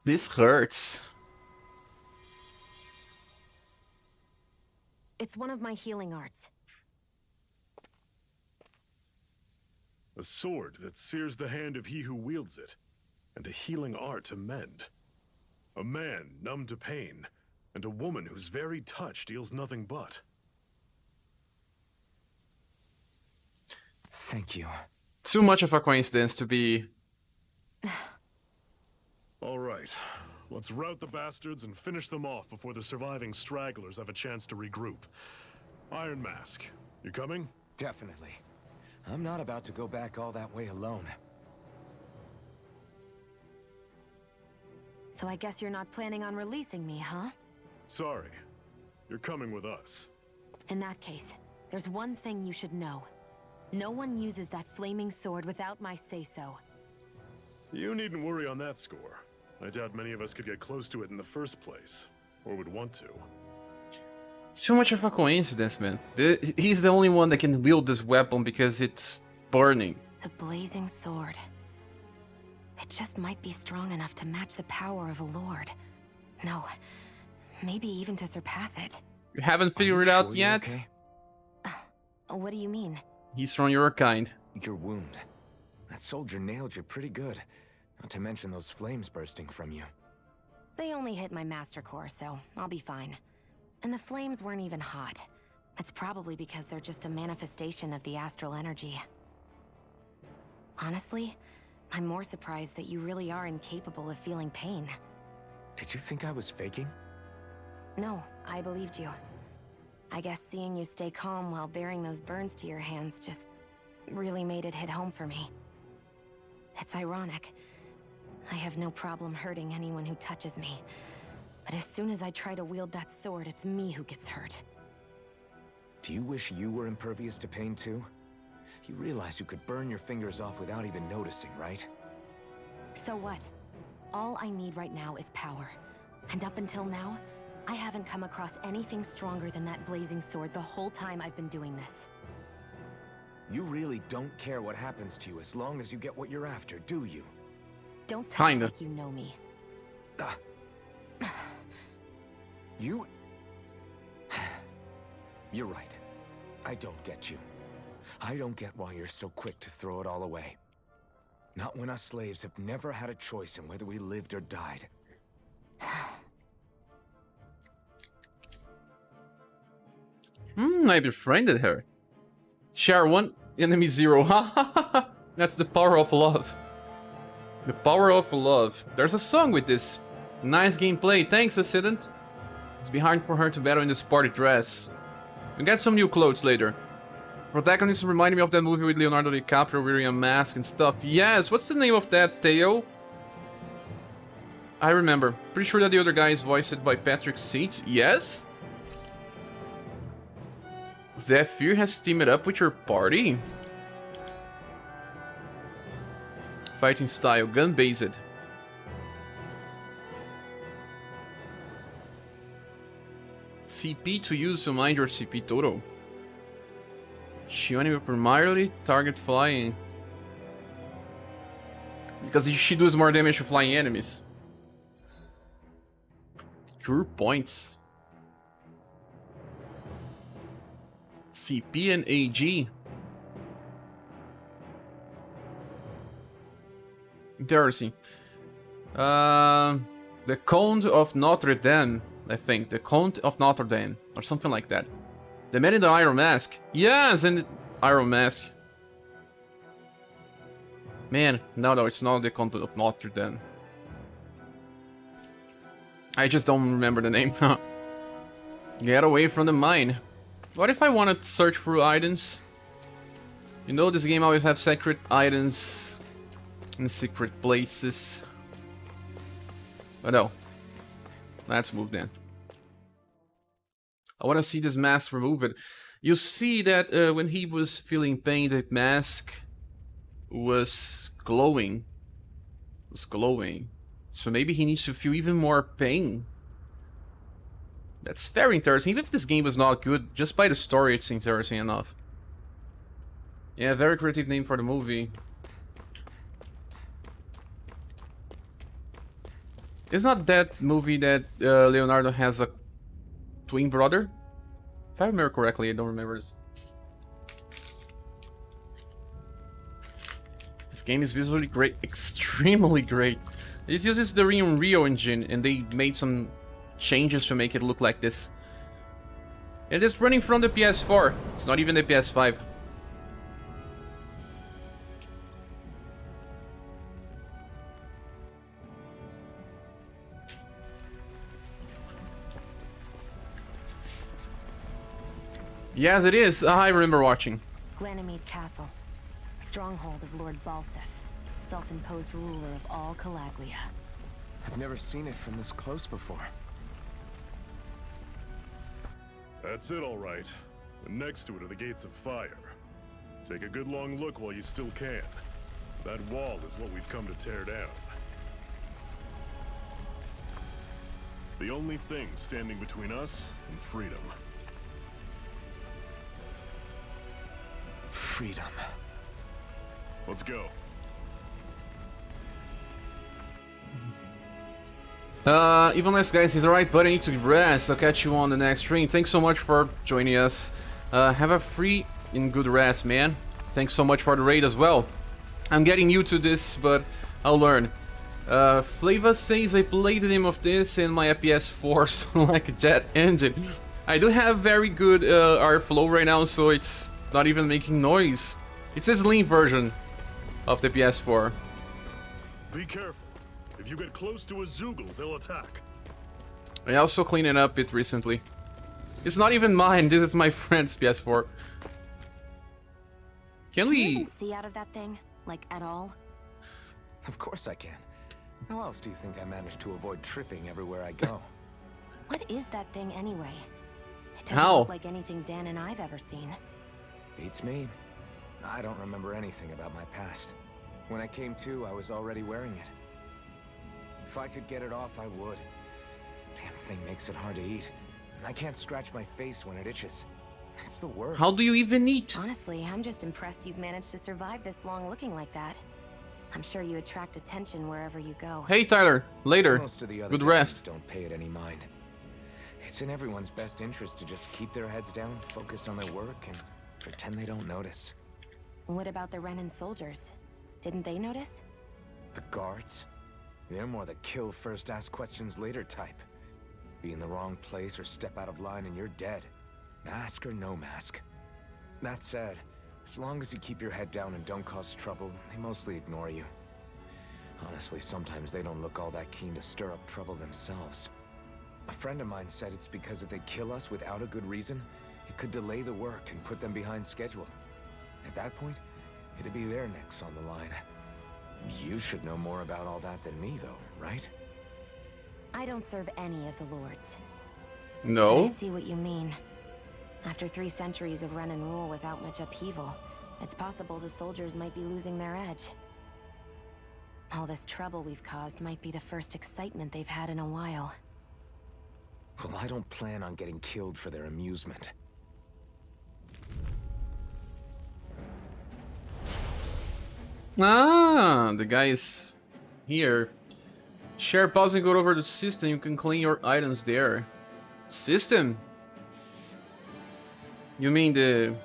This hurts. It's one of my healing arts. A sword that sears the hand of he who wields it, and a healing art to mend. A man numb to pain, and a woman whose very touch deals nothing but. Thank you. Too much of a coincidence to be... All right, let's rout the bastards and finish them off before the surviving stragglers have a chance to regroup. Iron Mask, you coming? Definitely. I'm not about to go back all that way alone. So I guess you're not planning on releasing me, huh? Sorry, you're coming with us. In that case, there's one thing you should know. No one uses that flaming sword without my say-so. You needn't worry on that score. I doubt many of us could get close to it in the first place, or would want to. It's too much of a coincidence, man. He's the only one that can wield this weapon because it's burning. The blazing sword. It just might be strong enough to match the power of a lord. No, maybe even to surpass it. You haven't figured it out yet? Okay? What do you mean? He's from your kind. Your wound. That soldier nailed you pretty good. Not to mention those flames bursting from you. They only hit my master core, so I'll be fine. And the flames weren't even hot. It's probably because they're just a manifestation of the astral energy. Honestly, I'm more surprised that you really are incapable of feeling pain. Did you think I was faking? No, I believed you. I guess seeing you stay calm while bearing those burns to your hands just really made it hit home for me. It's ironic. I have no problem hurting anyone who touches me. But as soon as I try to wield that sword, it's me who gets hurt. Do you wish you were impervious to pain too? You realize you could burn your fingers off without even noticing, right? So what? All I need right now is power. And up until now, I haven't come across anything stronger than that blazing sword the whole time I've been doing this. You really don't care what happens to you as long as you get what you're after, do you? Don't talk Kinda. like you know me. You... You're right. I don't get you. I don't get why you're so quick to throw it all away. Not when us slaves have never had a choice in whether we lived or died. I befriended her. Share 1, enemy 0. That's the power of love. The power of love. There's a song with this. Nice gameplay. Thanks, Accident. It's behind for her to battle in this party dress. We get some new clothes later. Protagonist reminded me of that movie with Leonardo DiCaprio wearing a mask and stuff. Yes, what's the name of that, Theo? I remember. Pretty sure that the other guy is voiced by Patrick Seitz. Yes? Zephyr has teamed up with your party? fighting style, gun-based. CP to use to mind your CP total. She only will primarily target flying. Because she does more damage to flying enemies. Cure points. CP and AG. Interesting. The Count of Notre Dame, I think. The Count of Notre Dame, or something like that. The man in the Iron Mask. Yes, and the Iron Mask. Man, no, it's not the Count of Notre Dame. I just don't remember the name. Get away from the mine. What if I want to search for items? You know, this game always has secret items in secret places. But no. Let's move then. I want to see this mask removed. You see that when he was feeling pain, the mask was glowing. So maybe he needs to feel even more pain. That's very interesting. Even if this game was not good, just by the story it's interesting enough. Yeah, very creative name for the movie. It's not that movie that Leonardo has a twin brother? If I remember correctly, I don't remember this. This game is visually great, extremely great. This uses the Unreal Engine, and they made some changes to make it look like this. It is running from the PS4. It's not even the PS5. Yes, it is. I remember watching. Ganymede Castle, stronghold of Lord Balsef, self-imposed ruler of all Calaglia. I've never seen it from this close before. That's it, all right. And next to it are the Gates of Fire. Take a good long look while you still can. That wall is what we've come to tear down. The only thing standing between us and freedom. Freedom. Let's go. Even less guys, he's alright, but I need to rest. I'll catch you on the next stream. Thanks so much for joining us. Have a free and good rest, man. Thanks so much for the raid as well. I'm getting new to this, but I'll learn. Flava says I played the name of this in my PS4, so like a jet engine. I do have very good airflow right now, so it's not even making noise. It's a slim version of the PS4. Be careful. If you get close to a Zoogle, they'll attack. I also cleaned it up recently. It's not even mine, this is my friend's PS4. Can we even see out of that thing? Like, at all? Of course I can. How else do you think I managed to avoid tripping everywhere I go? What is that thing anyway? It doesn't How? look like anything Dan and I've ever seen. Beats me. I don't remember anything about my past. When I came to, I was already wearing it. If I could get it off, I would. Damn thing makes it hard to eat. And I can't scratch my face when it itches. It's the worst. How do you even eat? Honestly, I'm just impressed you've managed to survive this long looking like that. I'm sure you attract attention wherever you go. Hey Tyler, later. Most of the other Good guys rest. don't pay it any mind. It's in everyone's best interest to just keep their heads down, focus on their work, and pretend they don't notice. What about the Renan soldiers? Didn't they notice? The guards? They're more the kill first, ask questions later type. Be in the wrong place or step out of line and you're dead. Mask or no mask. That said, as long as you keep your head down and don't cause trouble, they mostly ignore you. Honestly, sometimes they don't look all that keen to stir up trouble themselves. A friend of mine said it's because if they kill us without a good reason, it could delay the work and put them behind schedule. At that point, it'd be their necks on the line. You should know more about all that than me, though, right? I don't serve any of the lords. No. I see what you mean. After 3 centuries of Renan rule without much upheaval, it's possible the soldiers might be losing their edge. All this trouble we've caused might be the first excitement they've had in a while. Well, I don't plan on getting killed for their amusement. Ah, the guy is here. Share pause and go over the system. You can clean your items there. System? You mean the...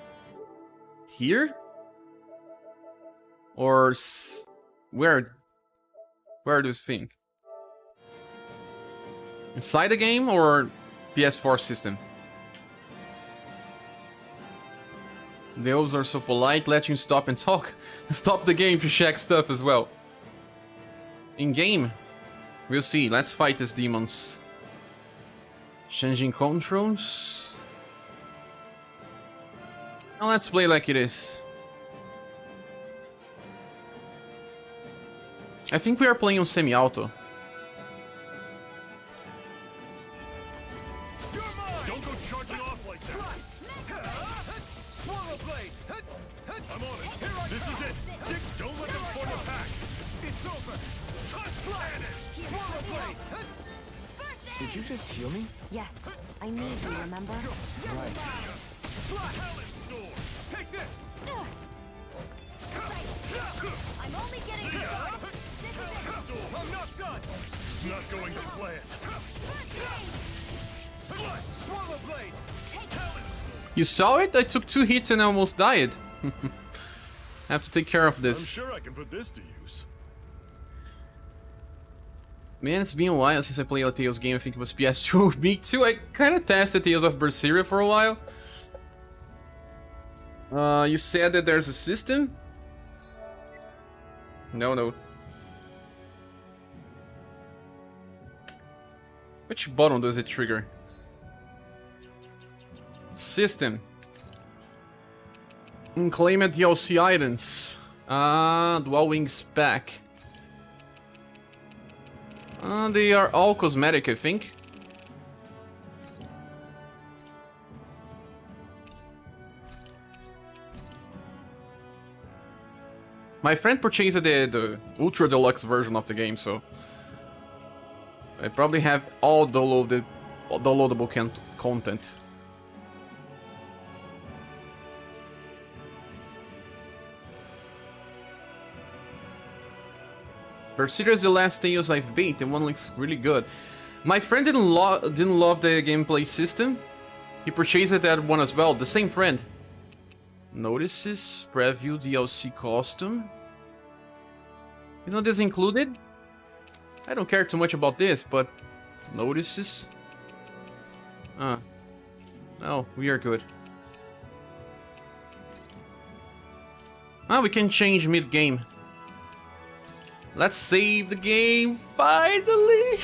here? Or... where? Where do you think? Inside the game or PS4 system? The elves are so polite, let you stop and talk. Stop the game to check stuff as well. In game, we'll see. Let's fight these demons. Changing controls. Now let's play like it is. I think we are playing on semi-auto. Don't go charging off like that. I'm on it. This is it. Dick, don't let them form a pack. It's over. Did you just heal me? Yes, I need you, remember? Right. Take this. I'm only getting started. This is it. I'm not done. This is not going to plan. Swallow blade. You saw it? I took 2 hits and I almost died. I have to take care of I'm this. sure I can put this to use. Man, it's been a while since I played a Tales game. I think it was PS2. Me too. I kind of tested Tales of Berseria for a while. You said that there's a system? No. Which button does it trigger? System. Claim at DLC items. Dual Wings pack. They are all cosmetic, I think. My friend purchased the Ultra Deluxe version of the game, so I probably have all downloadable content. Berseria is the last Tales I've beat, and one looks really good. My friend didn't love the gameplay system. He purchased that one as well, the same friend. Notices, preview DLC costume. Isn't this included? I don't care too much about this, but notices. No, we are good. We can change mid-game. Let's save the game, finally!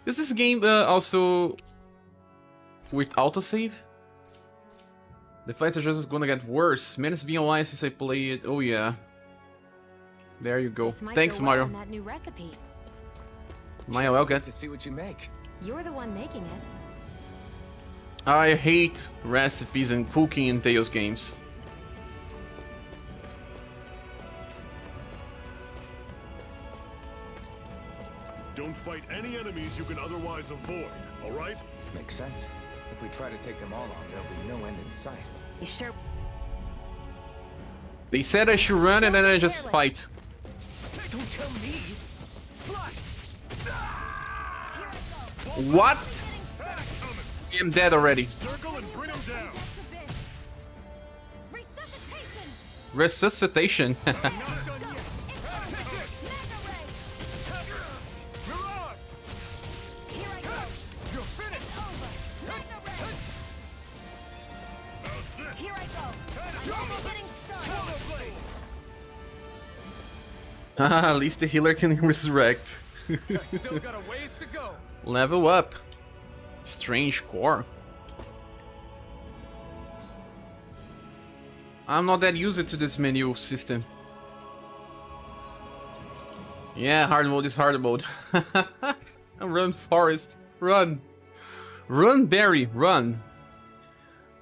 Is this game also with autosave? The fights are just gonna get worse. Man, it's been a while since I played it. Oh yeah. There you go. Thanks, Mario. That new recipe. Maya, well, good. To see what you make. You're the one making it. I hate recipes and cooking in Tales games. Don't fight any enemies you can otherwise avoid, alright? Makes sense. If we try to take them all on, there'll be no end in sight. You sure? They said I should run and then I just fight. Don't tell me. What? I'm dead already. Circle and bring him down. Resuscitation. At least the healer can resurrect. Still got a ways to go. Level up. Strange core. I'm not that used to this menu system. Yeah, hard mode is hard mode. Run, Forest. Run. Run, Barry. Run.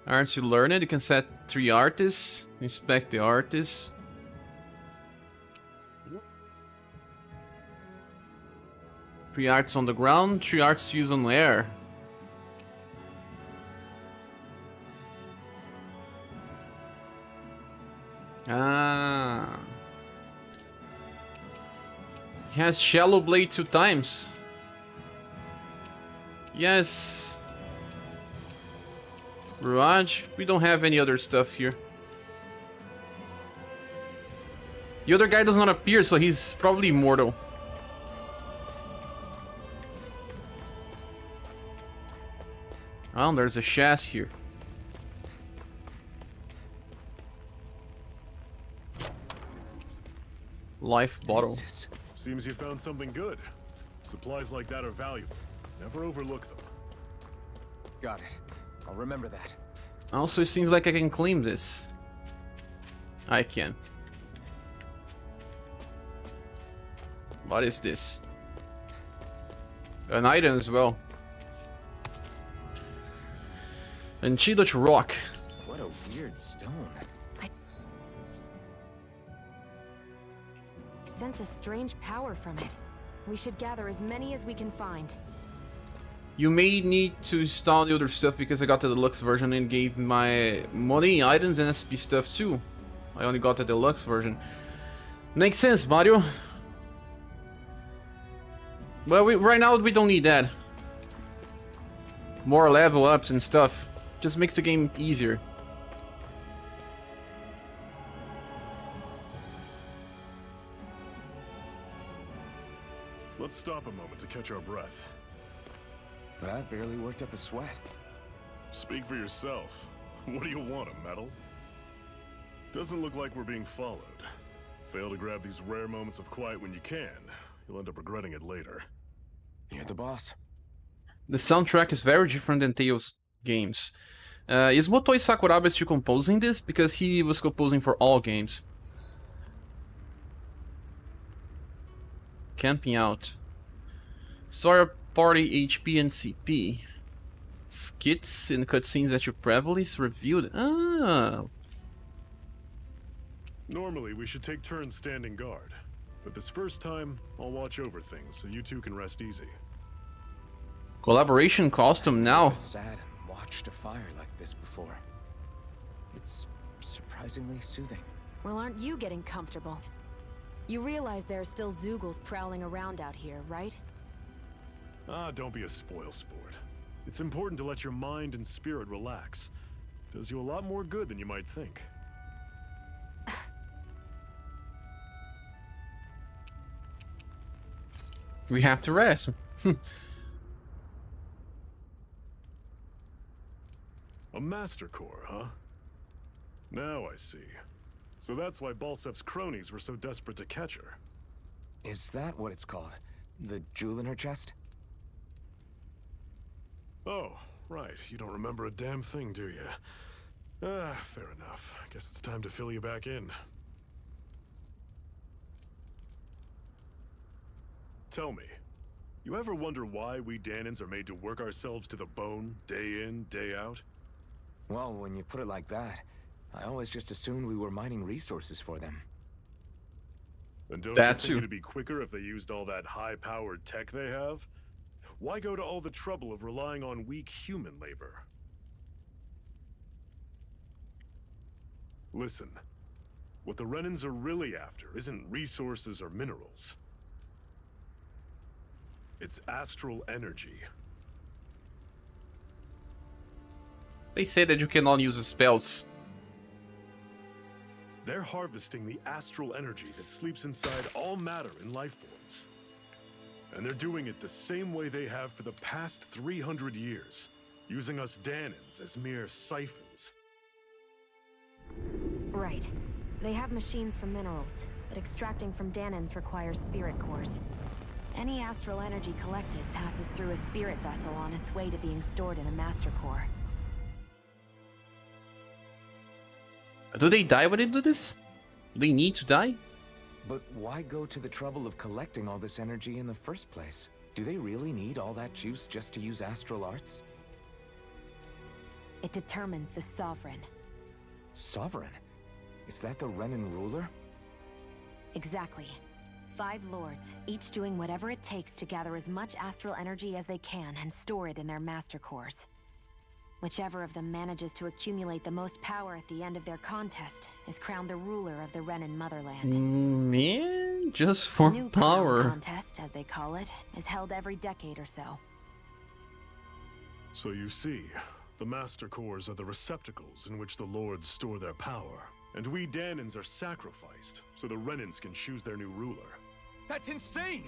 Aren't you learned? You can set 3 artists. Inspect the artists. 3 arts on the ground, 3 arts to use on air. Ah. He has Shallow Blade 2 times. Yes. Raj, we don't have any other stuff here. The other guy does not appear, so he's probably immortal. Oh, there's a chest here. Life bottle. Seems you found something good. Supplies like that are valuable. Never overlook them. Got it. I'll remember that. Also, it seems like I can claim this. I can. What is this? An item as well. Antidote rock. What a weird stone. I sense a strange power from it. We should gather as many as we can find. You may need to install the other stuff because I got the deluxe version and gave my money, items, and SP stuff too. I only got the deluxe version. Makes sense, Mario. Well, right now we don't need that. More level ups and stuff. Just makes the game easier. Let's stop a moment to catch our breath. But I've barely worked up a sweat. Speak for yourself. What do you want, a medal? Doesn't look like we're being followed. Fail to grab these rare moments of quiet when you can. You'll end up regretting it later. You're the boss. The soundtrack is very different than Tales games. Is Motoi Sakuraba still composing this? Because he was composing for all games. Camping out. Story party HP and CP. Skits and cutscenes that your Prevolis reviewed. Ah. Normally, we should take turns standing guard. But this first time, I'll watch over things so you two can rest easy. Collaboration costume now. I've sat and watched a fire like this before. It's surprisingly soothing. Well, aren't you getting comfortable? You realize there are still Zoogles prowling around out here, right? Ah, don't be a spoil sport. It's important to let your mind and spirit relax. Does you a lot more good than you might think. We have to rest. A Master Core, huh? Now I see. So that's why Balsef's cronies were so desperate to catch her. Is that what it's called? The jewel in her chest? Oh, right. You don't remember a damn thing, do you? Ah, fair enough. Guess it's time to fill you back in. Tell me, you ever wonder why we Danans are made to work ourselves to the bone, day in, day out? Well, when you put it like that, I always just assumed we were mining resources for them. And don't you think it'd be quicker if they used all that high-powered tech they have? Why go to all the trouble of relying on weak human labor? Listen, what the Renans are really after isn't resources or minerals. It's astral energy. They say that you cannot use the spells. They're harvesting the astral energy that sleeps inside all matter in life forms. And they're doing it the same way they have for the past 300 years, using us Danans as mere siphons. Right. They have machines for minerals, but extracting from Danans requires spirit cores. Any astral energy collected passes through a spirit vessel on its way to being stored in a master core. Do they die when they do this? Do they need to die? But why go to the trouble of collecting all this energy in the first place? Do they really need all that juice just to use astral arts? It determines the Sovereign. Sovereign? Is that the Renan ruler? Exactly. 5 lords, each doing whatever it takes to gather as much astral energy as they can and store it in their master cores. Whichever of them manages to accumulate the most power at the end of their contest is crowned the ruler of the Renan motherland. Man, just for New power. crown contest, as they call it, is held every decade or so. So you see, the Master Cores are the receptacles in which the Lords store their power. And we Danans are sacrificed, so the Renans can choose their new ruler. That's insane!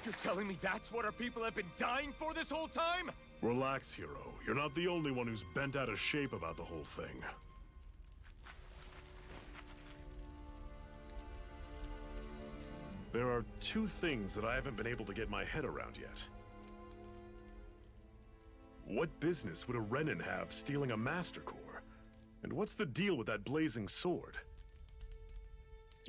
You're telling me that's what our people have been dying for this whole time? Relax, hero. You're not the only one who's bent out of shape about the whole thing. There are 2 things that I haven't been able to get my head around yet. What business would a Renan have stealing a Master Core? And what's the deal with that blazing sword?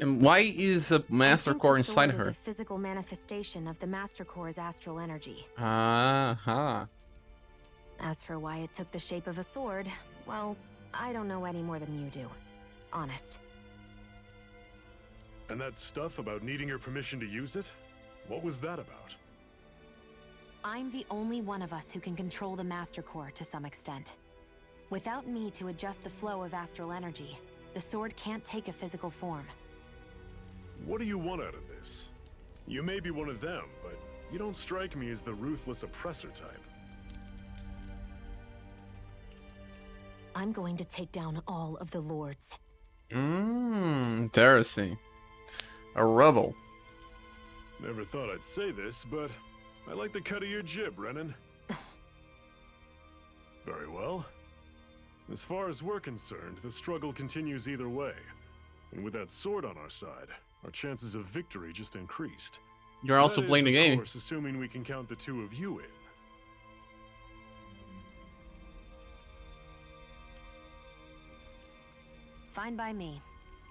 And why is a Master Core inside her? Is a physical manifestation of the Master Core's astral energy. Uh-huh. As for why it took the shape of a sword, well, I don't know any more than you do. Honest. And that stuff about needing your permission to use it? What was that about? I'm the only one of us who can control the Master Core to some extent. Without me to adjust the flow of astral energy, the sword can't take a physical form. What do you want out of this? You may be one of them, but you don't strike me as the ruthless oppressor type. I'm going to take down all of the lords. Interesting. A rebel. Never thought I'd say this, but I like the cut of your jib, Renan. Very well. As far as we're concerned, the struggle continues either way. And with that sword on our side, our chances of victory just increased. You're also That playing is, the of game. course, assuming we can count the 2 of you in. Fine by me.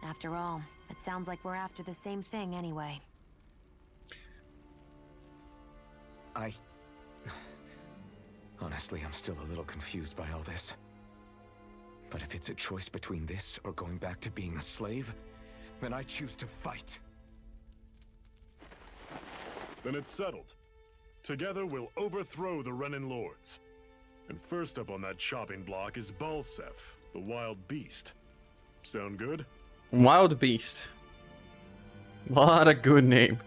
After all, it sounds like we're after the same thing anyway. Honestly, I'm still a little confused by all this. But if it's a choice between this or going back to being a slave, then I choose to fight. Then it's settled. Together we'll overthrow the Renan Lords. And first up on that chopping block is Balsef, the wild beast. Sound good? Wild Beast. What a good name.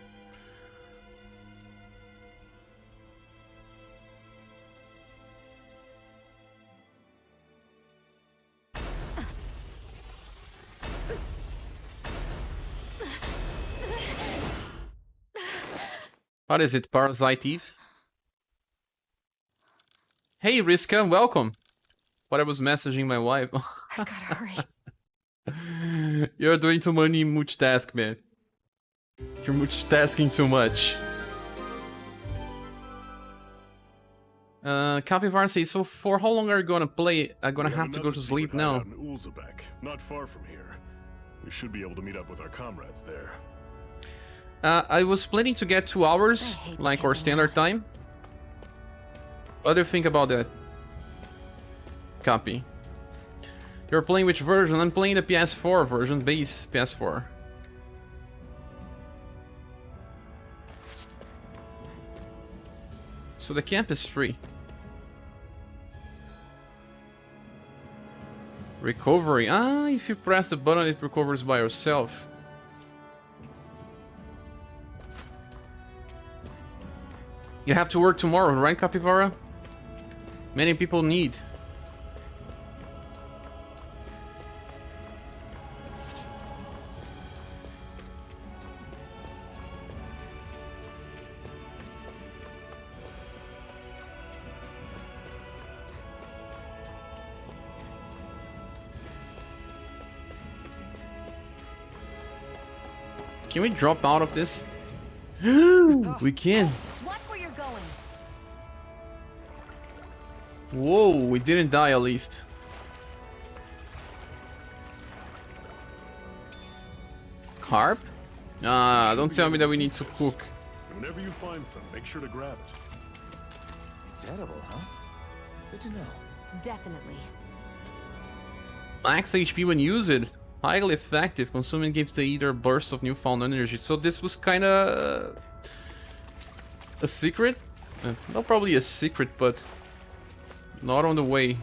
What is it, Parasite Eve? Hey, Riska, welcome. But I was messaging my wife. I've gotta hurry. You're doing too many multitask, man. You're multitasking too much. Capybara says, so for how long are you gonna play? I'm gonna have to go to sleep now. In Ulzebek, not far from here. We should be able to meet up with our comrades there. I was planning to get 2 hours, like our standard time. What do you think about that? Copy. You're playing which version? I'm playing the PS4 version, base PS4. So the camp is free. Recovery. Ah, if you press the button, it recovers by yourself. You have to work tomorrow, right, Capybara? Many people need. Can we drop out of this? We can. Watch where you're going. Whoa, we didn't die at least. Carp? Ah, don't tell me that we need to cook. Whenever you find some, make sure to grab it. It's edible, huh? Good to know. Definitely. Max HP when used. Highly effective. Consuming gives the eater bursts of newfound energy. So this was kind of a secret. Not probably a secret, but not on the way.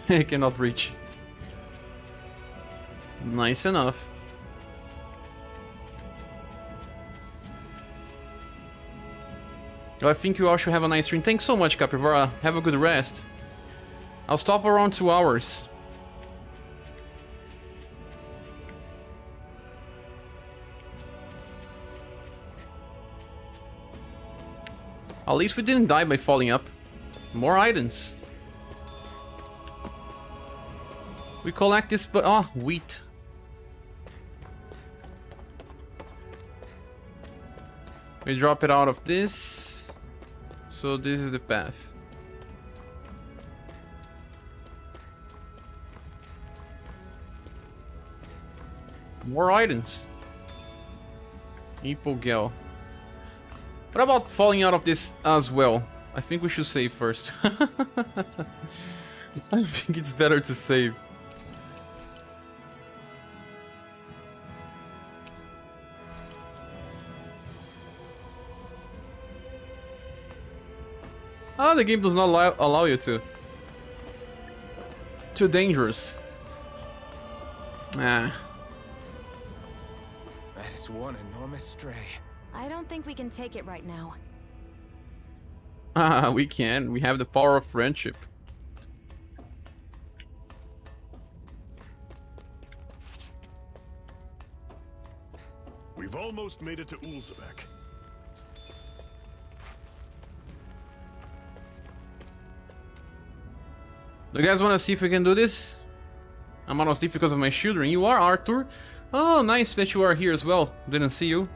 I cannot reach. Nice enough. I think you all should have a nice stream. Thanks so much, Capybara. Have a good rest. I'll stop around 2 hours. At least we didn't die by falling up. More items. We collect this, but oh, wheat. We drop it out of this. So this is the path. More items. Ipogel. What about falling out of this as well? I think we should save first. I think it's better to save. Ah, the game does not allow you to. Too dangerous. Ah. That is one enormous stray. I don't think we can take it right now. Ah, we can. We have the power of friendship. We've almost made it to Ulzebek. Do you guys want to see if we can do this? I'm out of sleep because of my children. You are, Arthur? Oh, nice that you are here as well. Didn't see you.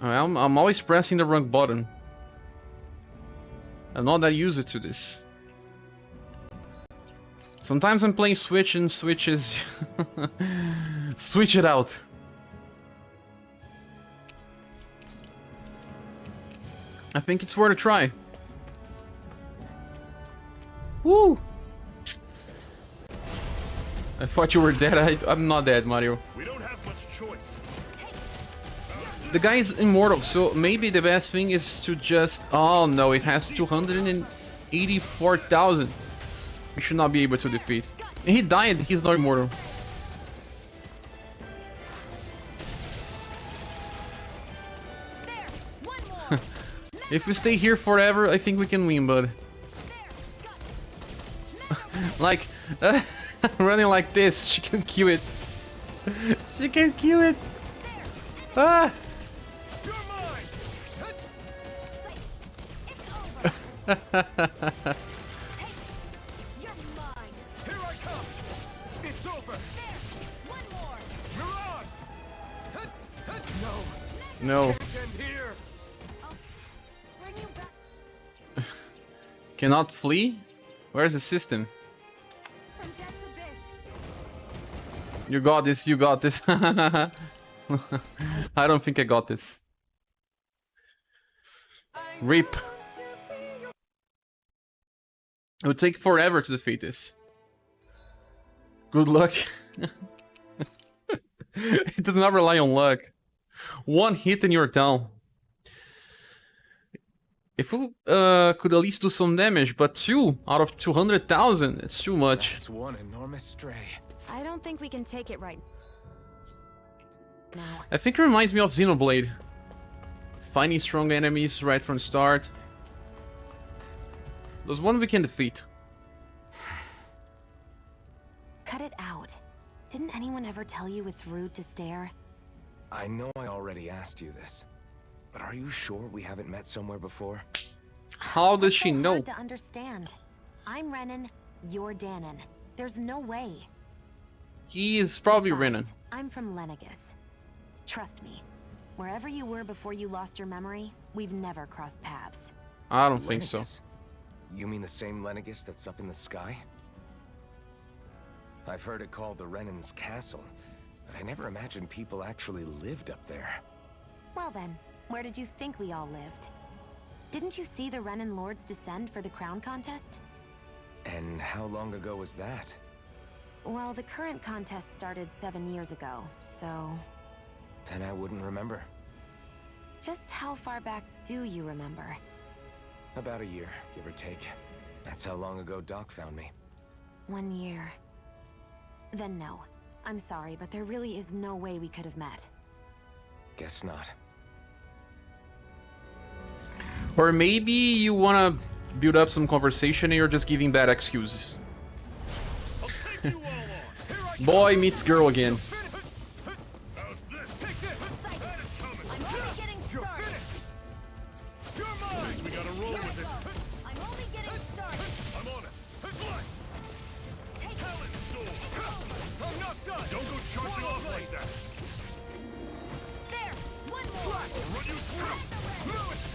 I'm always pressing the wrong button. I'm not that used to this. Sometimes I'm playing Switch and Switch is... Switch it out. I think it's worth a try. Woo! I thought you were dead. I'm not dead, Mario. We don't have much choice. The guy is immortal, so maybe the best thing is to just... Oh no, it has 284,000. We should not be able to defeat. He died, he's not immortal. If we stay here forever, I think we can win, bud. Like, running like this, she can kill it. She can kill it. Ah! No. Cannot flee? Where's the system? You got this, you got this. I don't think I got this. RIP. It would take forever to defeat this. Good luck. It does not rely on luck. One hit and you're down. If we could at least do some damage, but 2 out of 200,000, it's too much. That's one enormous stray. I don't think we can take it right now. I think it reminds me of Xenoblade. Finding strong enemies right from the start. There's one we can defeat. Cut it out. Didn't anyone ever tell you it's rude to stare? I know I already asked you this, but are you sure we haven't met somewhere before? How does she know? Hard to understand. I'm Renan, you're Danon. There's no way. He is probably Besides, Renan. I'm from Lenegus. Trust me, wherever you were before you lost your memory, we've never crossed paths. I don't think so. You mean the same Lenegus that's up in the sky? I've heard it called the Renan's Castle, but I never imagined people actually lived up there. Well then, Where did you think we all lived? Didn't you see the Renan Lords descend for the crown contest? And how long ago was that? Well, the current contest started 7 years ago, so... Then I wouldn't remember. Just how far back do you remember? About a year, give or take. That's how long ago Doc found me. 1 year. Then no. I'm sorry, but there really is no way we could have met. Guess not. Or maybe you wanna build up some conversation and you're just giving bad excuses. Boy meets girl again.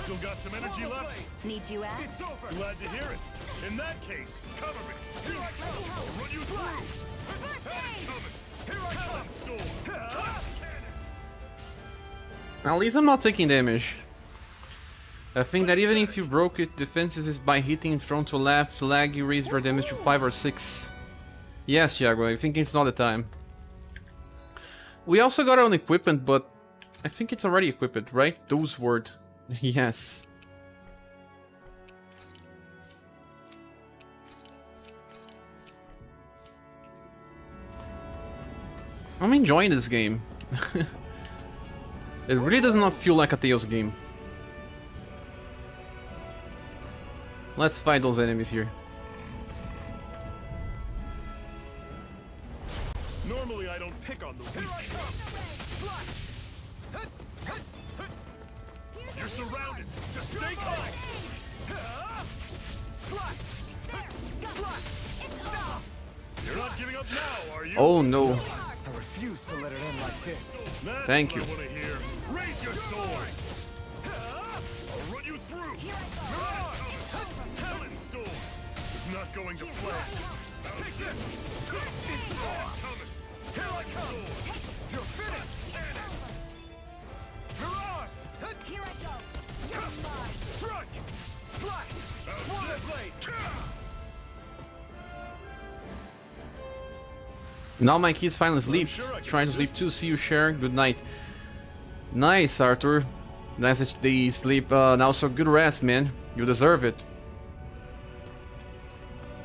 Still got some energy left? Need you ask? It's over. Glad to hear it. In that case, cover me. Here I come. I'll run you through. Here I come. At least I'm not taking damage. I think that even if you broke it, defenses is by hitting front to left leg, you raise your damage to 5 or 6. Yes, Thiago, I think it's not the time. We also got our own equipment, but I think it's already equipped, right? Those word. Yes. I'm enjoying this game. It really does not feel like a Tales game. Let's fight those enemies here. Normally I don't pick on the weak. You're surrounded. Just stay calm. You're not giving up now, are you? Oh no. I refuse to let it end like this. That's Thank what you. I want to hear. Raise your sword. I'll run you through. Talon storm. It's not going to flash. Take this. Here I come. You're finished. Mirage. Here I go. You're mine. Strike. Slash. Sword blade. Now my kids finally sleeps. Trying to sleep too. See you, Cher. Good night. Nice, Arthur. Nice that they sleep now, so good rest, man. You deserve it.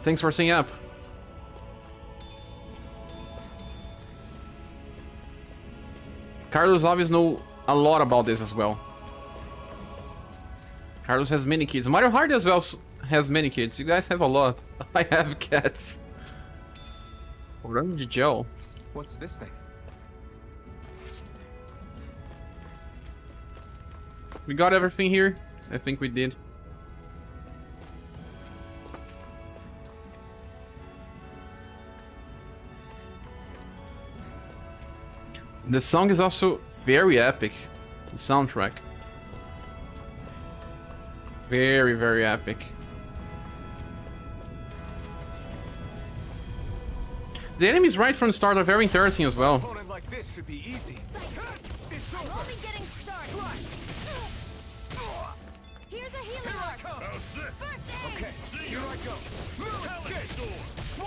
Thanks for staying up. Carlos obviously knows a lot about this as well. Carlos has many kids. Mario Hardy as well has many kids. You guys have a lot. I have cats. Orange gel. What's this thing? We got everything here? I think we did. The song is also very epic. The soundtrack. Very, very epic. The enemies right from the start are very interesting as well. Opponent like this should be easy. It's I'm over. only getting started. Here's a healing arc. How's this? First aid. Okay, here I go. Talon storm.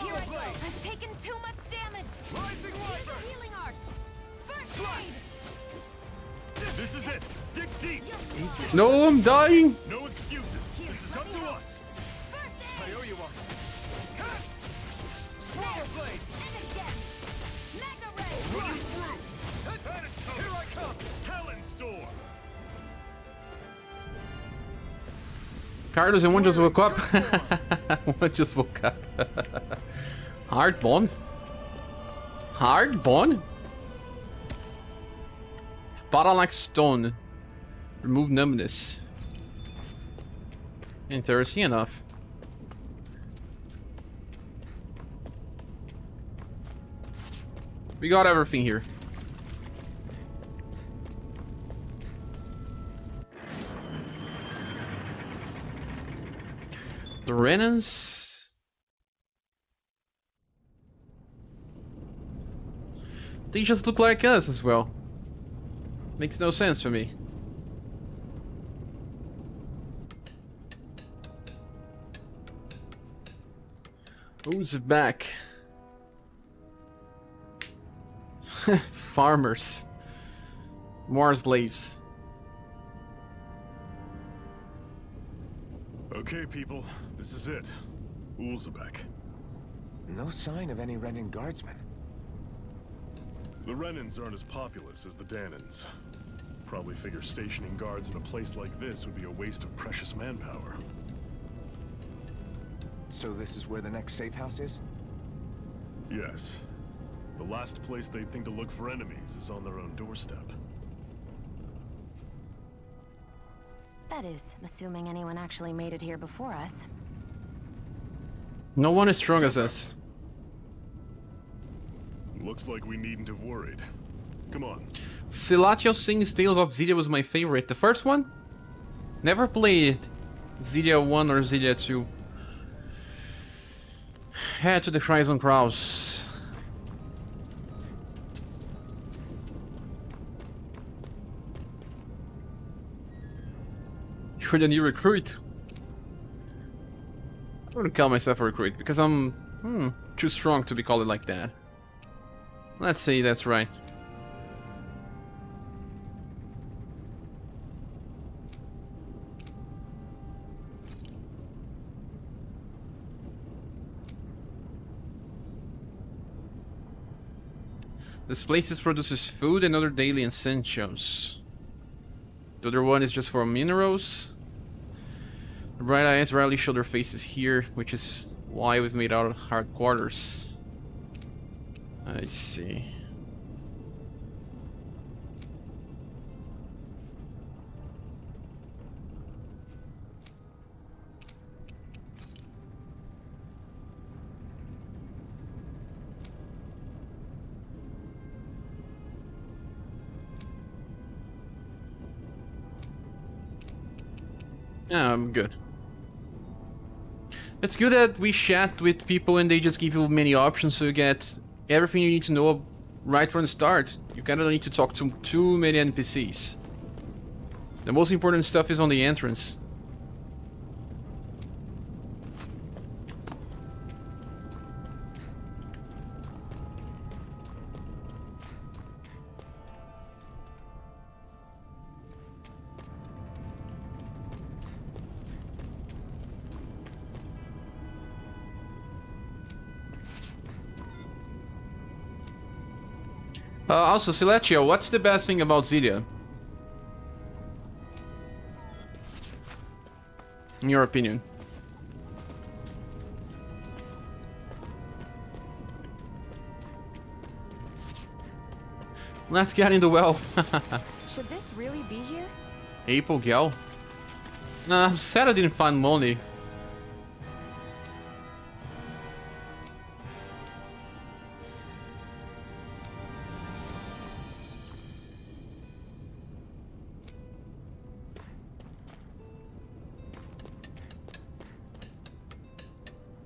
Here I go. I've taken too much damage. Rising Here's Wyvern. a healing arc. First aid. This is it. Dig deep. No, I'm dying. No excuses. This is up to us. First I aid. owe you one. Sword blade. And again. Mega ray. Run you through. Here I come. Talon storm. Carlos and one just woke up. One just woke up. Hard bond. Hard bond. Bottle like stone. Remove numbness. Interesting enough. We got everything here. The Renans. They just look like us as well. Makes no sense to me. Who's back? Farmers. More slaves. Okay, people, this is it. Ulzebek. No sign of any Renan guardsmen. The Renans aren't as populous as the Danans. Probably figure stationing guards in a place like this would be a waste of precious manpower. So this is where the next safe house is? Yes. The last place they'd think to look for enemies is on their own doorstep. That is, assuming anyone actually made it here before us. No one as strong as us. Looks like we needn't have worried. Come on. Silatio Singh's Tales of Xillia was my favorite. The first one? Never played Xillia 1 or Xillia 2. Head to the Horizon Kraus. You're the new recruit. I wouldn't call myself a recruit because I'm too strong to be called like that. Let's say that's right. This place produces food and other daily essentials. The other one is just for minerals. The bright eyes rarely show their faces here, which is why we've made our hard quarters. I see. Yeah, I'm good. It's good that we chat with people and they just give you many options so you get everything you need to know right from the start. You kind of need to talk to too many NPCs. The most important stuff is on the entrance. Also, Silatio, what's the best thing about Xillia? In your opinion? Let's get in the well. Should this really be here? Apple Gal? Nah, I'm sad I didn't find money.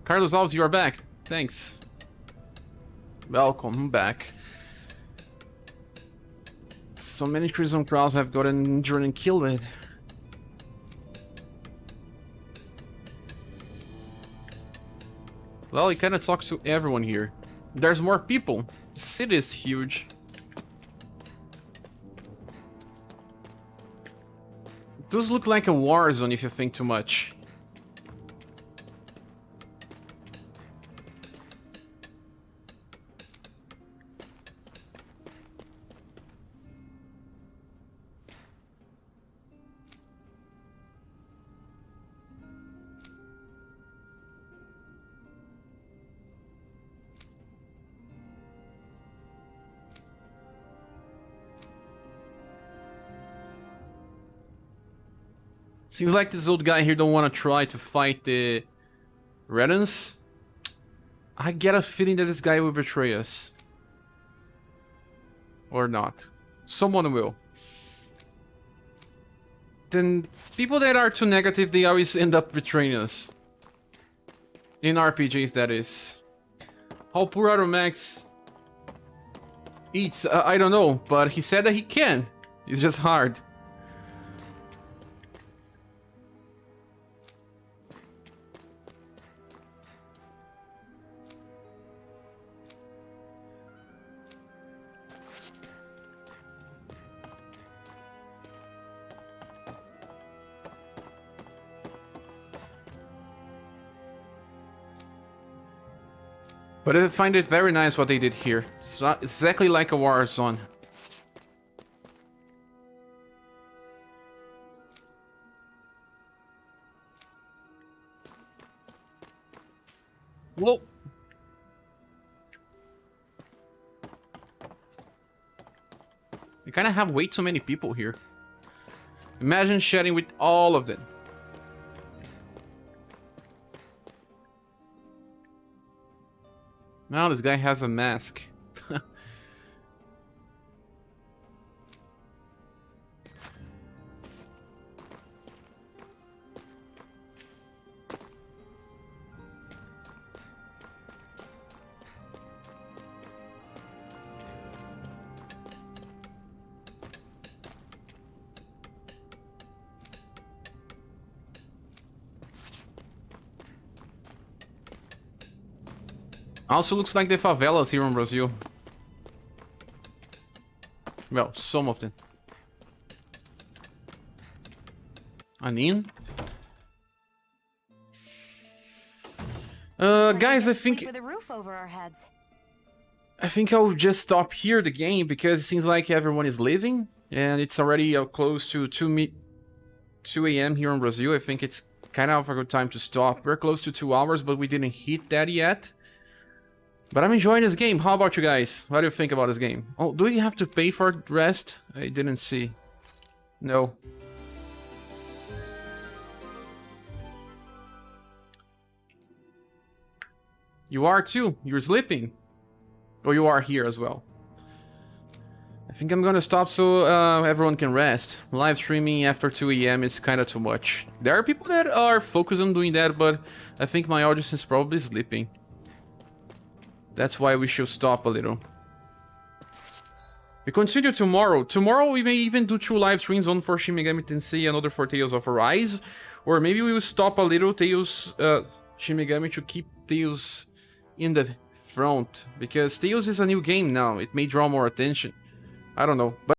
Carlos Alves, you are back. Thanks. Welcome back. So many Crimson Crowns have gotten injured and killed it. Well, he kinda talks to everyone here. There's more people. The city is huge. It does look like a war zone if you think too much. Seems like this old guy here don't want to try to fight the Renans. I get a feeling that this guy will betray us. Or not. Someone will. Then people that are too negative, they always end up betraying us. In RPGs, that is. How poor Automax eats, I don't know, but he said that he can. It's just hard. But I find it very nice what they did here. It's not exactly like a war zone. Whoa! We kind of have way too many people here. Imagine sharing with all of them. Now this guy has a mask. Also looks like the favelas here in Brazil. Well, some of them. Anin? Guys, I think... With a roof over our heads. I think I'll just stop here the game because it seems like everyone is leaving. And it's already close to 2 a.m. here in Brazil. I think it's kind of a good time to stop. We're close to 2 hours, but we didn't hit that yet. But I'm enjoying this game. How about you guys? What do you think about this game? Oh, do you have to pay for rest? I didn't see. No. You are too. You're sleeping. Or you are here as well. I think I'm gonna stop so everyone can rest. Live streaming after 2 a.m. is kind of too much. There are people that are focused on doing that, but I think my audience is probably sleeping. That's why we should stop a little. We continue tomorrow. Tomorrow we may even do 2 live streams, one for Shin Megami Tensei, another for Tales of Arise. Or maybe we will stop a little Tales, Shin Megami to keep Tales in the front. Because Tales is a new game now. It may draw more attention. I don't know. But